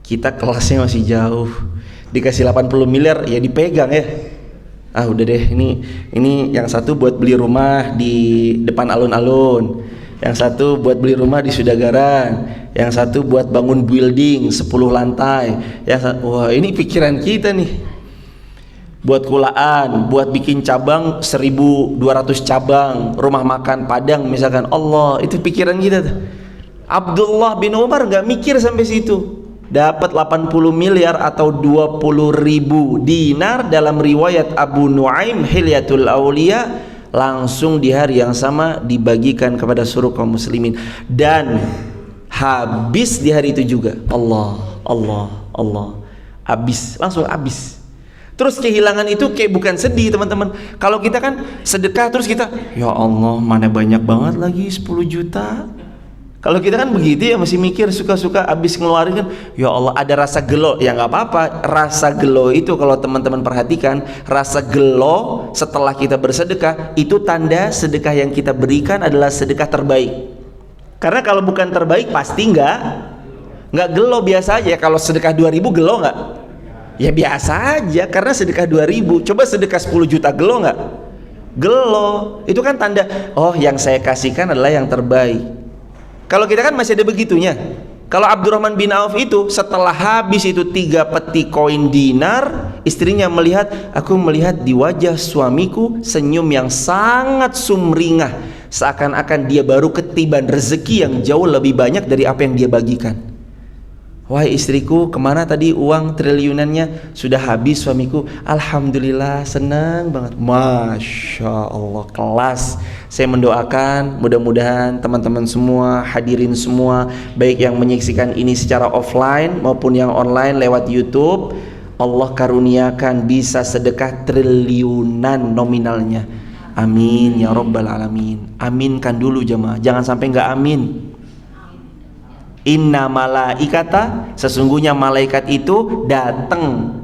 Kita kelasnya masih jauh. Dikasih 80 miliar ya dipegang ya. Udah deh, ini yang satu buat beli rumah di depan alun-alun, yang satu buat beli rumah di Sudagaran, yang satu buat bangun building 10 lantai, wah ini pikiran kita nih, buat kulaan, buat bikin cabang 1200 cabang, rumah makan Padang misalkan. Allah, itu pikiran kita tuh. Abdullah bin Umar gak mikir sampai situ. Dapat 80 miliar atau 20.000 dinar dalam riwayat Abu Nuaim Hilyatul Aulia, langsung di hari yang sama dibagikan kepada seluruh kaum muslimin dan habis di hari itu juga. Allah, habis, langsung habis. Terus kehilangan itu kayak bukan sedih teman-teman. Kalau kita kan sedekah terus kita, ya Allah mana banyak banget lagi 10 juta. Kalau kita kan begitu ya, masih mikir suka-suka habis ngeluarin kan, ya Allah ada rasa gelo. Ya nggak apa-apa, rasa gelo itu kalau teman-teman perhatikan, rasa gelo setelah kita bersedekah itu tanda sedekah yang kita berikan adalah sedekah terbaik. Karena kalau bukan terbaik pasti nggak gelo, biasa aja. Kalau sedekah 2.000 gelo nggak? Ya biasa aja, karena sedekah 2.000. Coba sedekah 10 juta gelo nggak? Gelo. Itu kan tanda, oh yang saya kasihkan adalah yang terbaik. Kalau kita kan masih ada begitunya. Kalau Abdurrahman bin Auf itu setelah habis itu 3 peti koin dinar, istrinya melihat, aku melihat di wajah suamiku senyum yang sangat sumringah, seakan-akan dia baru ketiban rezeki yang jauh lebih banyak dari apa yang dia bagikan. Wahai istriku, kemana tadi uang triliunannya? Sudah habis suamiku. Alhamdulillah, senang banget. Masya Allah, kelas. Saya mendoakan mudah-mudahan teman-teman semua, hadirin semua, baik yang menyaksikan ini secara offline maupun yang online lewat YouTube, Allah karuniakan bisa sedekah triliunan nominalnya. Amin ya Rabbal Alamin. Aminkan dulu jemaah, jangan sampai nggak amin. Inna malaikata, sesungguhnya malaikat itu datang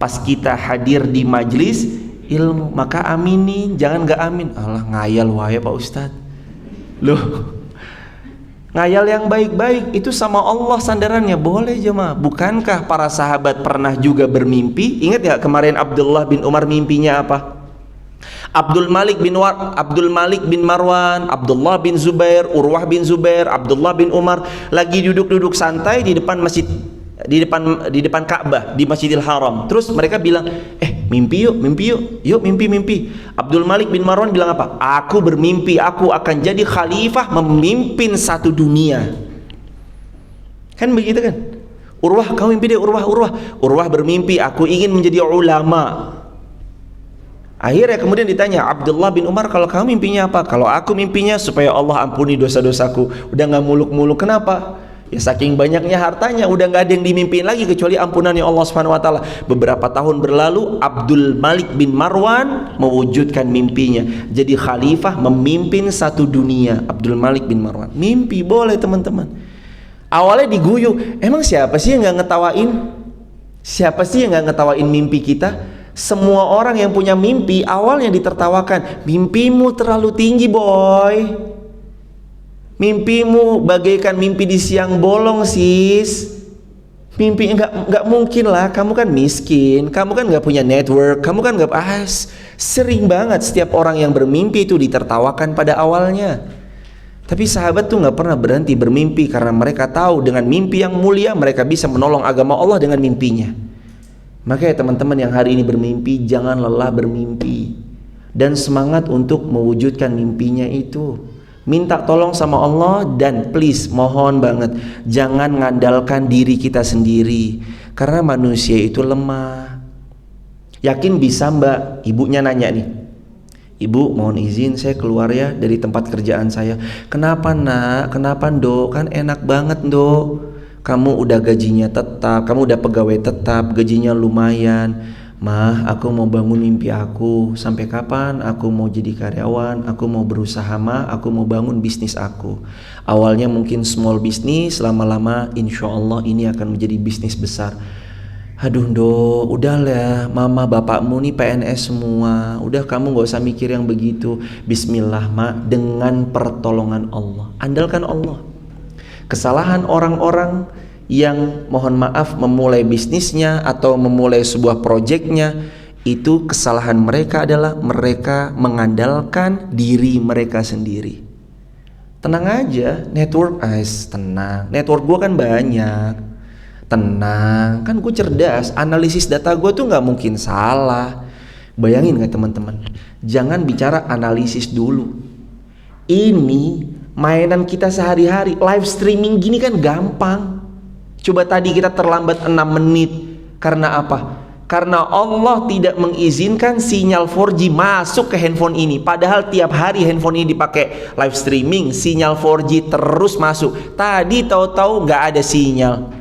pas kita hadir di majlis ilmu, maka aminin, jangan gak amin. Allah ngayal wae Pak Ustadz. Loh, ngayal yang baik-baik itu sama Allah sandarannya boleh jemaah. Bukankah para sahabat pernah juga bermimpi? Ingat ya kemarin Abdullah bin Umar mimpinya apa? Abdul Malik bin Marwan, Abdullah bin Zubair, Urwah bin Zubair, Abdullah bin Umar lagi duduk-duduk santai di depan masjid, di depan Ka'bah di Masjidil Haram. Terus mereka bilang, mimpi yuk mimpi. Abdul Malik bin Marwan bilang apa? Aku bermimpi aku akan jadi khalifah memimpin satu dunia. Kan begitu kan? Urwah, kamu mimpi deh. Urwah bermimpi aku ingin menjadi ulama. Akhirnya kemudian ditanya Abdullah bin Umar, kalau kamu mimpinya apa? Kalau aku mimpinya supaya Allah ampuni dosa-dosaku. Udah gak muluk-muluk. Kenapa? Ya saking banyaknya hartanya, udah gak ada yang dimimpiin lagi kecuali ampunannya Allah SWT. Beberapa tahun berlalu Abdul Malik bin Marwan mewujudkan mimpinya, jadi khalifah memimpin satu dunia. Abdul Malik bin Marwan mimpi, boleh teman-teman. Awalnya diguyu, emang siapa sih yang gak ngetawain? Siapa sih yang gak ngetawain mimpi kita? Semua orang yang punya mimpi awalnya ditertawakan. Mimpimu terlalu tinggi boy, mimpimu bagaikan mimpi di siang bolong sis. Mimpi nggak mungkin lah, kamu kan miskin, kamu kan nggak punya network, kamu kan nggak sering banget setiap orang yang bermimpi itu ditertawakan pada awalnya. Tapi sahabat tuh nggak pernah berhenti bermimpi karena mereka tahu dengan mimpi yang mulia mereka bisa menolong agama Allah dengan mimpinya. Makanya teman-teman yang hari ini bermimpi, jangan lelah bermimpi dan semangat untuk mewujudkan mimpinya itu. Minta tolong sama Allah, dan please mohon banget jangan ngandalkan diri kita sendiri, karena manusia itu lemah. Yakin bisa mbak? Ibunya nanya nih, ibu mohon izin saya keluar ya dari tempat kerjaan saya. Kenapa nak? Kenapa dok? Kan enak banget dok, kamu udah gajinya tetap, kamu udah pegawai tetap, gajinya lumayan. Mah, aku mau bangun mimpi aku. Sampai kapan aku mau jadi karyawan? Aku mau berusaha mah, aku mau bangun bisnis aku. Awalnya mungkin small bisnis, lama-lama insya Allah ini akan menjadi bisnis besar. Aduh do, udahlah, mama bapakmu nih PNS semua, udah kamu gak usah mikir yang begitu. Bismillah mak, dengan pertolongan Allah, andalkan Allah. Kesalahan orang-orang yang mohon maaf memulai bisnisnya atau memulai sebuah proyeknya, itu kesalahan mereka adalah mereka mengandalkan diri mereka sendiri. Tenang aja, network tenang, network gue kan banyak. Tenang, kan gue cerdas, analisis data gue tuh gak mungkin salah. Bayangin gak teman-teman, jangan bicara analisis dulu. Ini mainan kita sehari-hari, live streaming gini kan gampang. Coba tadi kita terlambat 6 menit. Karena apa? Karena Allah tidak mengizinkan sinyal 4G masuk ke handphone ini. Padahal tiap hari handphone ini dipakai live streaming, sinyal 4G terus masuk. Tadi tahu-tahu nggak ada sinyal.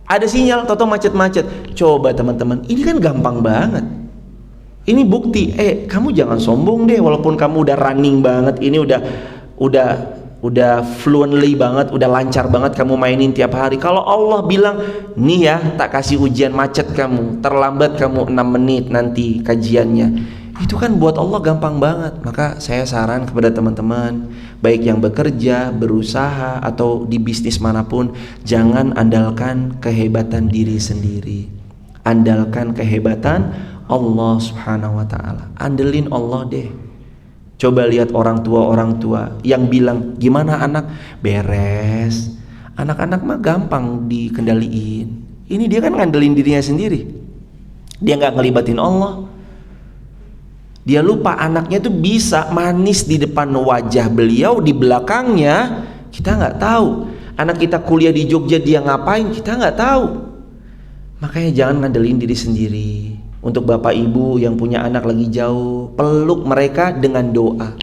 Ada sinyal, tahu-tahu macet-macet. Coba teman-teman, ini kan gampang banget. Ini bukti. Kamu jangan sombong deh, walaupun kamu udah running banget, ini udah fluently banget, udah lancar banget kamu mainin tiap hari. Kalau Allah bilang, nih ya tak kasih ujian macet kamu, terlambat kamu 6 menit nanti kajiannya, itu kan buat Allah gampang banget. Maka saya saran kepada teman-teman, baik yang bekerja, berusaha, atau di bisnis manapun, jangan andalkan kehebatan diri sendiri, andalkan kehebatan Allah subhanahu wa ta'ala. Andelin Allah deh. Coba lihat orang tua yang bilang, gimana anak? Beres. Anak-anak mah gampang dikendaliin. Ini dia kan ngandelin dirinya sendiri. Dia gak ngelibatin Allah. Dia lupa anaknya tuh bisa manis di depan wajah beliau, di belakangnya kita gak tahu. Anak kita kuliah di Jogja, dia ngapain? Kita gak tahu. Makanya jangan ngandelin diri sendiri. Untuk bapak ibu yang punya anak lagi jauh, peluk mereka dengan doa.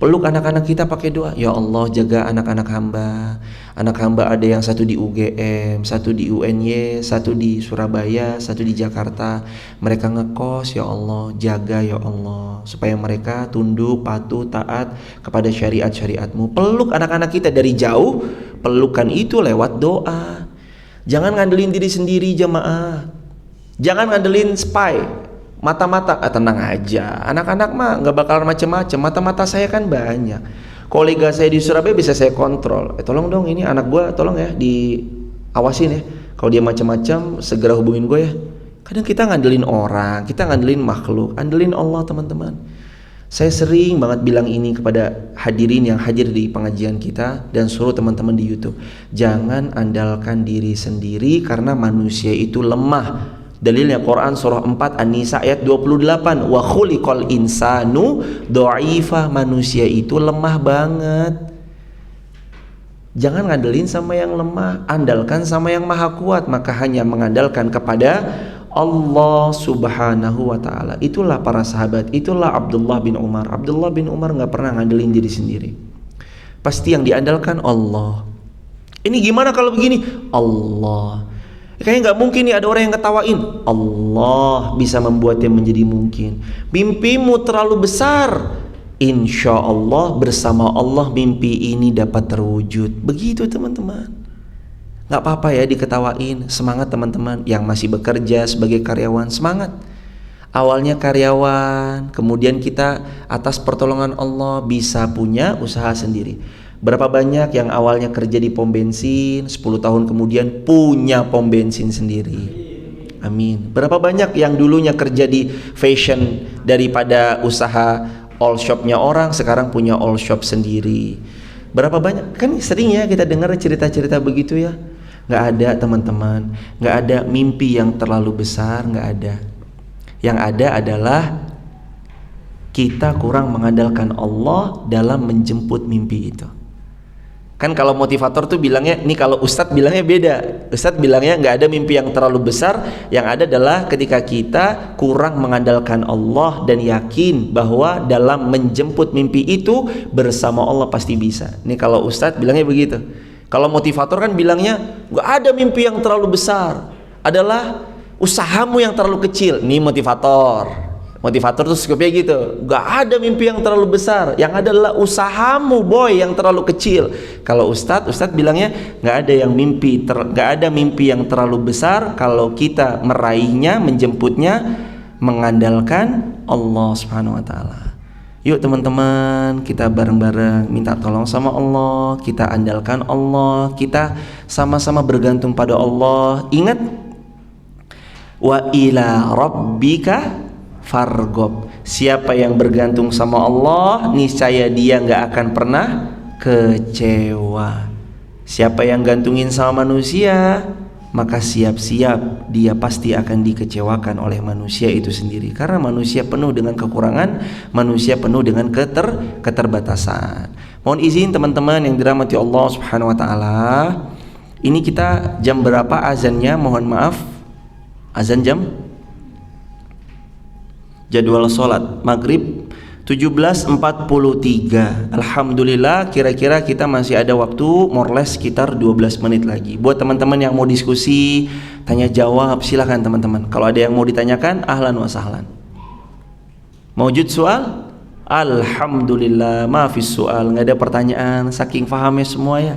Peluk anak-anak kita pakai doa. Ya Allah, jaga anak-anak hamba. Anak hamba ada yang satu di UGM, satu di UNY, satu di Surabaya, satu di Jakarta. Mereka ngekos, ya Allah, jaga ya Allah, supaya mereka tunduk, patuh, taat kepada syariat-syariatmu. Peluk anak-anak kita dari jauh, pelukan itu lewat doa. Jangan ngandelin diri sendiri jamaah. Jangan ngandelin spy, mata-mata. Tenang aja, anak-anak mah nggak bakalan macem-macem. Mata-mata saya kan banyak. Kolega saya di Surabaya bisa saya kontrol. Tolong dong, ini anak gue, tolong ya diawasin ya. Kalau dia macam-macam, segera hubungin gue ya. Kadang kita ngandelin orang, kita ngandelin makhluk, andelin Allah teman-teman. Saya sering banget bilang ini kepada hadirin yang hadir di pengajian kita, dan suruh teman-teman di YouTube, jangan andalkan diri sendiri karena manusia itu lemah. Dalilnya Quran surah 4 An-Nisa ayat 28, wa khuliqal insanu dha'ifa, manusia itu lemah banget. Jangan ngandelin sama yang lemah, andalkan sama yang maha kuat. Maka hanya mengandalkan kepada Allah subhanahu wa ta'ala. Itulah para sahabat, itulah Abdullah bin Umar. Abdullah bin Umar gak pernah ngandelin diri sendiri, pasti yang diandalkan Allah. Ini gimana kalau begini? Allah. Kayaknya gak mungkin nih ada orang yang ketawain. Allah bisa membuatnya menjadi mungkin. Mimpimu terlalu besar, insya Allah bersama Allah mimpi ini dapat terwujud. Begitu teman-teman. Gak apa-apa ya diketawain. Semangat teman-teman yang masih bekerja sebagai karyawan, semangat. Awalnya karyawan, kemudian kita atas pertolongan Allah bisa punya usaha sendiri. Berapa banyak yang awalnya kerja di pom bensin, 10 tahun kemudian punya pom bensin sendiri. Amin. Berapa banyak yang dulunya kerja di fashion, daripada usaha all shopnya orang, sekarang punya all shop sendiri. Berapa banyak, kan sering ya kita dengar cerita-cerita begitu ya. Gak ada teman-teman, gak ada mimpi yang terlalu besar, gak ada. Yang ada adalah kita kurang mengandalkan Allah dalam menjemput mimpi itu. Kan kalau motivator tuh bilangnya, nih kalau Ustadz bilangnya beda. Ustadz bilangnya nggak ada mimpi yang terlalu besar, yang ada adalah ketika kita kurang mengandalkan Allah dan yakin bahwa dalam menjemput mimpi itu bersama Allah pasti bisa. Nih kalau Ustadz bilangnya begitu. Kalau motivator kan bilangnya nggak ada mimpi yang terlalu besar, adalah usahamu yang terlalu kecil. Nih motivator tuh skupnya gitu, gak ada mimpi yang terlalu besar, yang ada adalah usahamu boy yang terlalu kecil. Kalau Ustadz bilangnya gak ada mimpi yang terlalu besar kalau kita meraihnya, menjemputnya mengandalkan Allah Subhanahu wa taala. Yuk teman-teman, kita bareng-bareng minta tolong sama Allah, kita andalkan Allah, kita sama-sama bergantung pada Allah. Ingat, wa ila rabbika fargob. Siapa yang bergantung sama Allah, niscaya dia nggak akan pernah kecewa. Siapa yang gantungin sama manusia, maka siap-siap dia pasti akan dikecewakan oleh manusia itu sendiri. Karena manusia penuh dengan kekurangan, manusia penuh dengan keterbatasan. Mohon izin teman-teman yang dirahmati Allah Subhanahu wa taala. Ini kita jam berapa azannya? Mohon maaf. Azan jam? Jadwal sholat maghrib 17.43. Alhamdulillah, kira-kira kita masih ada waktu more less sekitar 12 menit lagi. Buat teman-teman yang mau diskusi, tanya jawab, silakan teman-teman. Kalau ada yang mau ditanyakan, ahlan wa sahlan. Maujud soal? Alhamdulillah, maafis soal, nggak ada pertanyaan, saking fahamnya semua ya.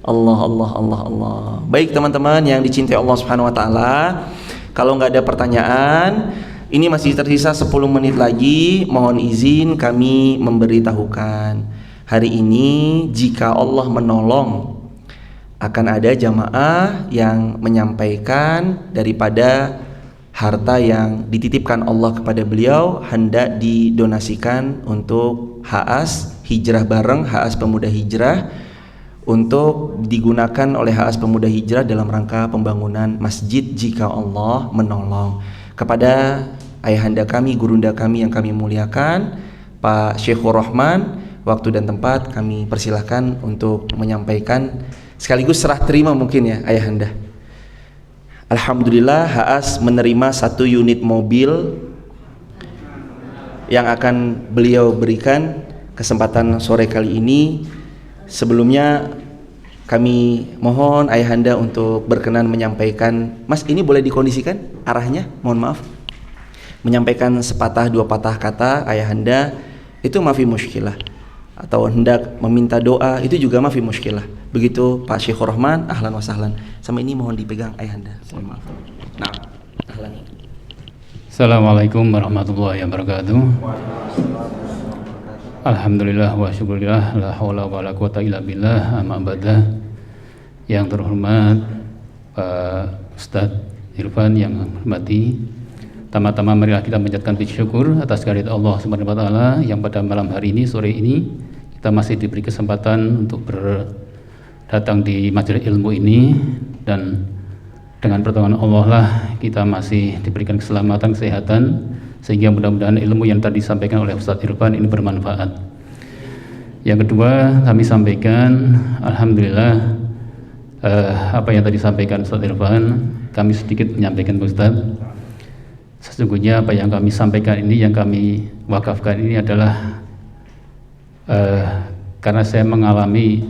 Allah. Baik teman-teman yang dicintai Allah Subhanahu wa taala, kalau nggak ada pertanyaan, ini masih tersisa 10 menit lagi. Mohon izin kami memberitahukan, hari ini jika Allah menolong, akan ada jamaah yang menyampaikan daripada harta yang dititipkan Allah kepada beliau, hendak didonasikan untuk HAS Hijrah Bareng, HAS Pemuda Hijrah, untuk digunakan oleh HAS Pemuda Hijrah dalam rangka pembangunan masjid jika Allah menolong. Kepada ayahanda kami, gurunda kami yang kami muliakan, Pak Syekhur Rahman, waktu dan tempat kami persilahkan untuk menyampaikan sekaligus serah terima mungkin ya ayahanda. Alhamdulillah, HAS menerima 1 unit mobil yang akan beliau berikan kesempatan sore kali ini. Sebelumnya kami mohon ayahanda untuk berkenan menyampaikan. Mas, ini boleh dikondisikan arahnya, mohon maaf. Menyampaikan sepatah 2 patah kata ayahanda itu mafi muskilah, atau hendak meminta doa itu juga mafi muskilah. Begitu Pak Syekhur Rahman, ahlan wa sahlan. Sama ini mohon dipegang ayahanda, mohon maaf. Nah, ahlan. Assalamualaikum warahmatullahi wabarakatuh. Alhamdulillah wa syukurillah, la haula wa la quwata illa billah, amma ba'da. Yang terhormat Pak Ustadz Irfan yang hormati, tama-tama marilah kita menjadikan puji syukur atas kehadirat Allah Subhanahu wa taala yang pada malam hari ini, sore ini kita masih diberi kesempatan untuk berdatang di majelis ilmu ini, dan dengan pertolongan Allah lah kita masih diberikan keselamatan, kesehatan, sehingga mudah-mudahan ilmu yang tadi disampaikan oleh Ustadz Irfan ini bermanfaat. Yang kedua, kami sampaikan alhamdulillah apa yang tadi disampaikan Ustadz Irfan, kami sedikit menyampaikan ke Ustadz. Sesungguhnya apa yang kami sampaikan ini, yang kami wakafkan ini adalah karena saya mengalami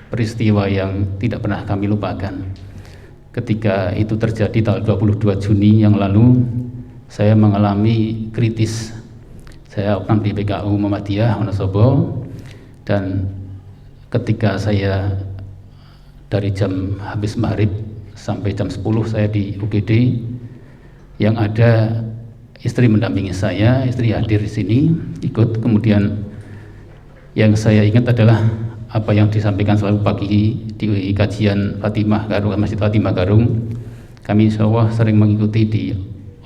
peristiwa yang tidak pernah kami lupakan. Ketika itu terjadi tanggal 22 Juni yang lalu, saya mengalami kritis. Saya orang di PKU Muhammadiyah Wonosobo, dan ketika saya dari jam habis maghrib sampai jam 10 saya di UGD, yang ada istri mendampingi saya, istri hadir di sini ikut. Kemudian yang saya ingat adalah apa yang disampaikan selalu pagi di kajian Fatimah Garung, Masjid Fatimah Garung. Kami insya Allah sering mengikuti di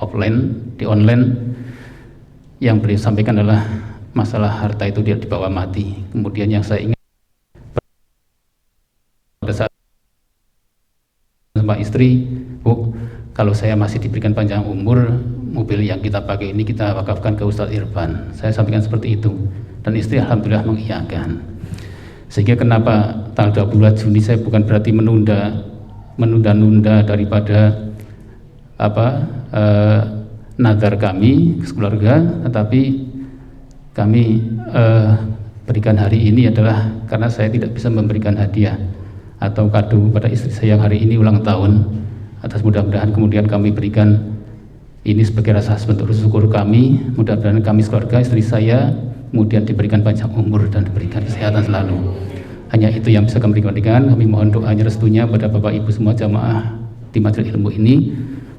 offline, di online. Yang beliau sampaikan adalah masalah harta itu dia dibawa mati. Kemudian yang saya ingat pada saat sama istri, Bu, kalau saya masih diberikan panjang umur, mobil yang kita pakai ini kita wakafkan ke Ustadz Irfan. Saya sampaikan seperti itu, dan istri alhamdulillah mengiyakan. Sehingga kenapa tanggal 22 Juni saya bukan berarti menunda-nunda daripada nazar kami keluarga, tetapi kami berikan hari ini adalah karena saya tidak bisa memberikan hadiah atau kado pada istri saya yang hari ini ulang tahun. Atas mudah-mudahan kemudian kami berikan ini sebagai rasa bentuk syukur kami. Mudah-mudahan kami keluarga istri saya kemudian diberikan panjang umur dan diberikan kesehatan selalu. Hanya itu yang bisa kami berikan. Kami mohon doanya restunya pada Bapak Ibu semua jamaah di majelis ilmu ini.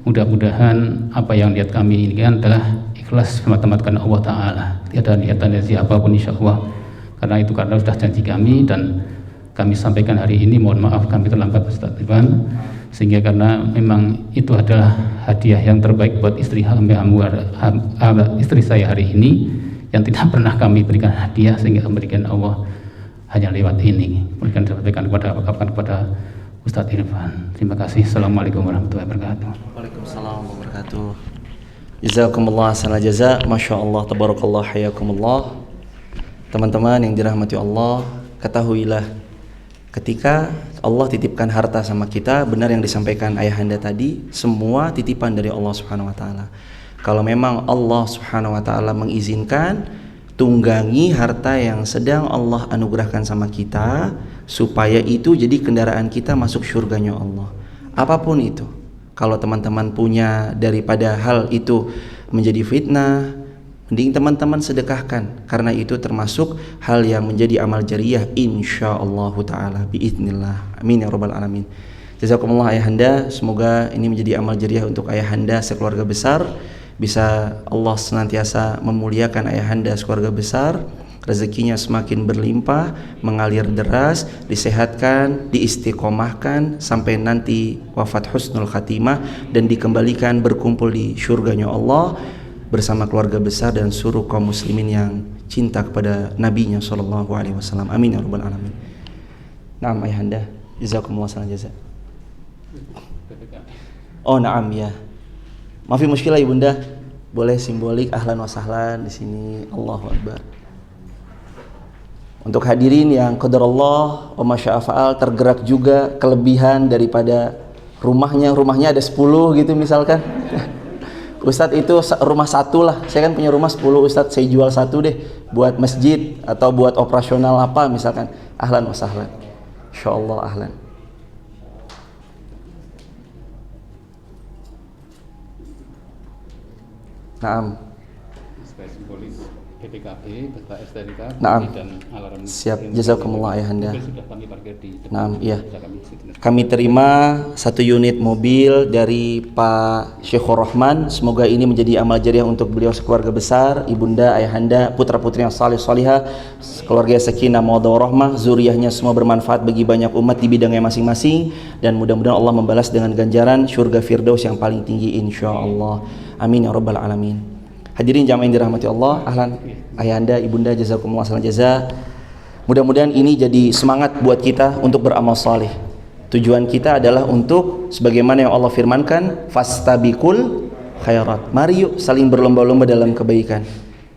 Mudah-mudahan apa yang niat kami ini adalah ikhlas semata-mata karena Allah Ta'ala, tiada niatan dari siapapun insya Allah, karena itu karena sudah janji kami dan kami sampaikan hari ini. Mohon maaf kami terlambat Ustaz Irfan, sehingga karena memang itu adalah hadiah yang terbaik buat istri saya hari ini yang tidak pernah kami berikan hadiah, sehingga memberikan Allah hanya lewat ini. Kemudian sampaikan kepada Ustadz Irfan. Terima kasih. Assalamualaikum warahmatullahi wabarakatuh. Waalaikumsalam warahmatullahi wabarakatuh. Jazakumullah ahsanal jaza. Masya Allah, tabarakallah, hayakumullah. Teman-teman yang dirahmati Allah, ketahuilah ketika Allah titipkan harta sama kita, benar yang disampaikan ayahanda tadi, semua titipan dari Allah Subhanahu wa taala. Kalau memang Allah Subhanahu wa taala mengizinkan, tunggangi harta yang sedang Allah anugerahkan sama kita, supaya itu jadi kendaraan kita masuk surganya Allah. Apapun itu, kalau teman-teman punya daripada hal itu menjadi fitnah, mending teman-teman sedekahkan, karena itu termasuk hal yang menjadi amal jariyah insyaallah ta'ala biiznillah. Amin ya rabbal alamin. Jazakumullah ayahanda, semoga ini menjadi amal jariyah untuk ayahanda sekeluarga besar. Bisa Allah senantiasa memuliakan ayahanda sekeluarga besar, rezekinya semakin berlimpah, mengalir deras, disehatkan, diistiqomahkan sampai nanti wafat husnul khatimah dan dikembalikan berkumpul di surganya Allah bersama keluarga besar dan seluruh kaum muslimin yang cinta kepada nabinya sallallahu alaihi wasallam. Amin ya rabbal alamin. Naam ayahanda, jazakumullah khairan jaza. Oh naam ya. Maafi muskilah ibunda, boleh simbolik ahlan wa sahlan di sini. Allahu akbar. Untuk hadirin yang qadarullah wa masya'a fa'al, tergerak juga kelebihan daripada rumahnya ada 10 gitu misalkan. Ustadz itu rumah 1 lah, saya kan punya rumah 10, Ustadz saya jual 1 deh buat masjid atau buat operasional apa misalkan. Ahlan wa sahlan, insyaallah ahlan. Naam. Simbolis PPKB beserta STNK Naam. dan alarm. Siap, jazakumullah ayahanda. Sudah kami parkir di depan. Naam, iya. Kami terima 1 unit mobil dari Pak Syekhur Rahman. Semoga ini menjadi amal jariah untuk beliau sekeluarga besar, ibunda, ayahanda, putra-putri yang saleh salihah, keluarga sakinah mawaddah warahmah, zuriyahnya semua bermanfaat bagi banyak umat di bidangnya masing-masing, dan mudah-mudahan Allah membalas dengan ganjaran surga firdaus yang paling tinggi insyaallah. Amin ya rabbal alamin. Hadirin jamaah yang dirahmati Allah, ahlan ayahanda, ibunda, jazakumullah khairan jaza. Mudah-mudahan ini jadi semangat buat kita untuk beramal saleh. Tujuan kita adalah untuk sebagaimana yang Allah firmankan, fastabiqul khairat. Mari yuk saling berlomba-lomba dalam kebaikan.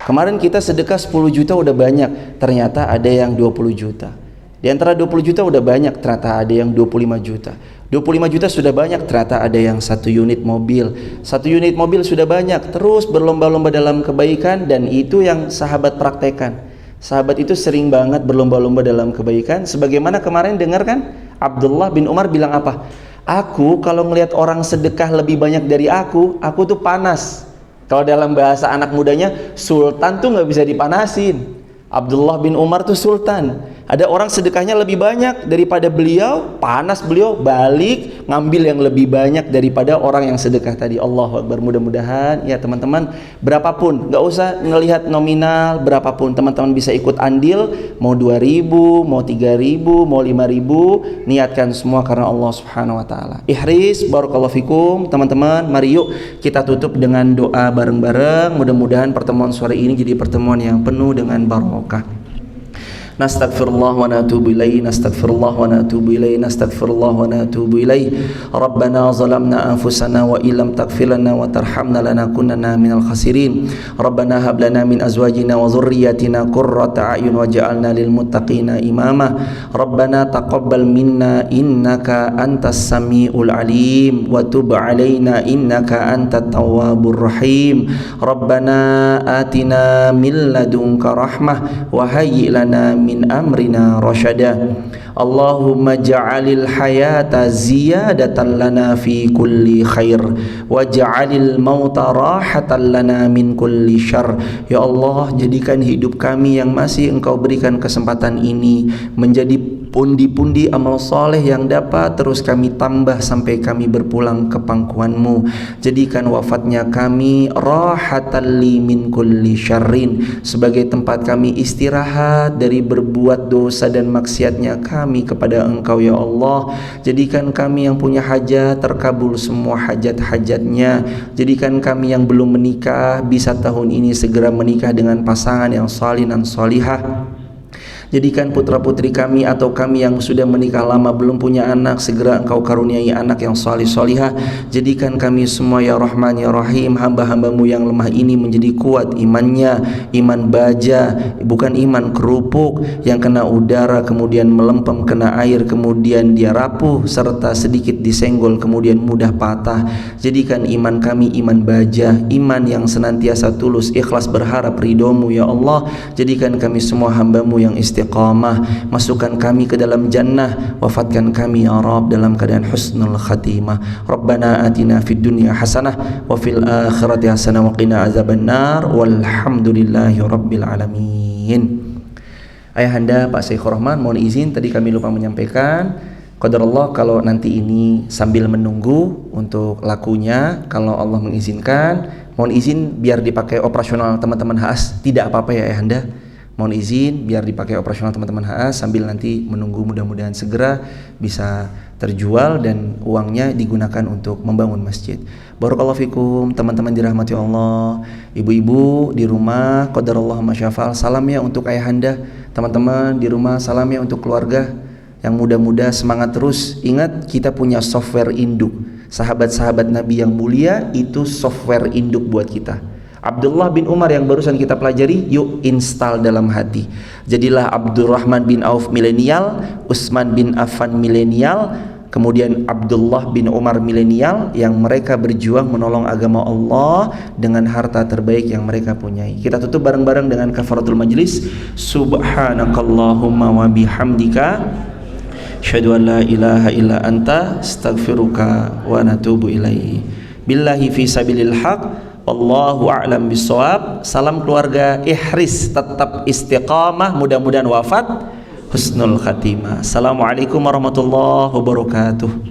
Kemarin kita sedekah 10 juta udah banyak, ternyata ada yang 20 juta. Di antara 20 juta udah banyak, ternyata ada yang 25 juta. 25 juta sudah banyak, ternyata ada yang 1 unit mobil. 1 unit mobil sudah banyak, terus berlomba-lomba dalam kebaikan, dan itu yang sahabat praktekan. Sahabat itu sering banget berlomba-lomba dalam kebaikan. Sebagaimana kemarin dengar kan, Abdullah bin Umar bilang apa? Aku kalau ngelihat orang sedekah lebih banyak dari aku tuh panas. Kalau dalam bahasa anak mudanya, sultan tuh nggak bisa dipanasin. Abdullah bin Umar tuh sultan. Ada orang sedekahnya lebih banyak daripada beliau, panas beliau, balik ngambil yang lebih banyak daripada orang yang sedekah tadi. Allahu Akbar. Mudah-mudahan ya teman-teman, berapapun, nggak usah ngelihat nominal, berapapun teman-teman bisa ikut andil, mau 2.000, mau 3.000, mau 5.000, niatkan semua karena Allah Subhanahu wa taala. Ihris, barakallahu fikum teman-teman. Mari yuk kita tutup dengan doa bareng-bareng. Mudah-mudahan pertemuan sore ini jadi pertemuan yang penuh dengan barokah. Nastaghfirullah wa natubu ilaih, nastaghfirullah wa natubu ilaih, nastaghfirullah wa natubu ilaih. Rabbana zalamna anfusana wa illam taghfir lana wa tarhamna lanakunanna minal khasirin. Rabbana hab lana min azwajina wa dhurriyyatina qurrata a'yun waj'alna lil muttaqina imama. Rabbana taqabbal minna innaka antas samiul alim wa tub alaina innaka antat tawwabur rahim. Rabbana atina min ladunka rahmah wa hayyi lana min amrina rasyada. Allahumma ja'alil hayata ziyadatan lana fi kulli khair wa ja'alil mauta rahatan lana min kulli syarr. Ya Allah, jadikan hidup kami yang masih Engkau berikan kesempatan ini menjadi pundi-pundi amal soleh yang dapat terus kami tambah sampai kami berpulang ke pangkuanmu. Jadikan wafatnya kami rahatan li min kulli syarrin, sebagai tempat kami istirahat dari berbuat dosa dan maksiatnya kami kepada Engkau ya Allah. Jadikan kami yang punya hajat terkabul semua hajat-hajatnya. Jadikan kami yang belum menikah bisa tahun ini segera menikah dengan pasangan yang salih dan salihah. Jadikan putra-putri kami atau kami yang sudah menikah lama belum punya anak, segera Engkau karuniai anak yang salih salihah. Jadikan kami semua ya Rahman ya Rahim, hamba-hambamu yang lemah ini menjadi kuat imannya, iman baja, bukan iman kerupuk yang kena udara kemudian melempem, kena air kemudian dia rapuh, serta sedikit disenggol kemudian mudah patah. Jadikan iman kami iman baja, iman yang senantiasa tulus ikhlas berharap ridhomu ya Allah. Jadikan kami semua hambamu yang istiqamah, masukkan kami ke dalam jannah, wafatkan kami ya Rabb dalam keadaan husnul khatimah. Rabbana atina fid dunya hasanah wa fil akhirati hasanah wa qina azabannar walhamdulillahi rabbil alamin. Ayahanda Pak Syekhur Rahman, mohon izin tadi kami lupa menyampaikan, qadarullah kalau nanti ini sambil menunggu untuk lakunya, kalau Allah mengizinkan, mohon izin biar dipakai operasional teman-teman HAS, tidak apa-apa ya Ayahanda. Mohon izin biar dipakai operasional teman-teman HAS sambil nanti menunggu, mudah-mudahan segera bisa terjual dan uangnya digunakan untuk membangun masjid. Barakallahu fikum teman-teman dirahmati Allah. Ibu-ibu di rumah, qadarullah masyafal, salam ya untuk ayahanda. Teman-teman di rumah, salam ya untuk keluarga. Yang muda-muda semangat terus. Ingat kita punya software induk. Sahabat-sahabat Nabi yang mulia itu software induk buat kita. Abdullah bin Umar yang barusan kita pelajari, yuk install dalam hati. Jadilah Abdurrahman bin Auf milenial, Utsman bin Affan milenial, kemudian Abdullah bin Umar milenial yang mereka berjuang menolong agama Allah dengan harta terbaik yang mereka punyai. Kita tutup bareng-bareng dengan kafaratul majlis. Subhanakallahumma wa bihamdika asyhadu an la ilaha illa anta astaghfiruka wa natubu ilaih. Billahi fi sabilil haq. Wallahu a'lam bissawab. Salam keluarga ihris, tetap istiqamah, mudah-mudahan wafat husnul khatimah. Assalamualaikum warahmatullahi wabarakatuh.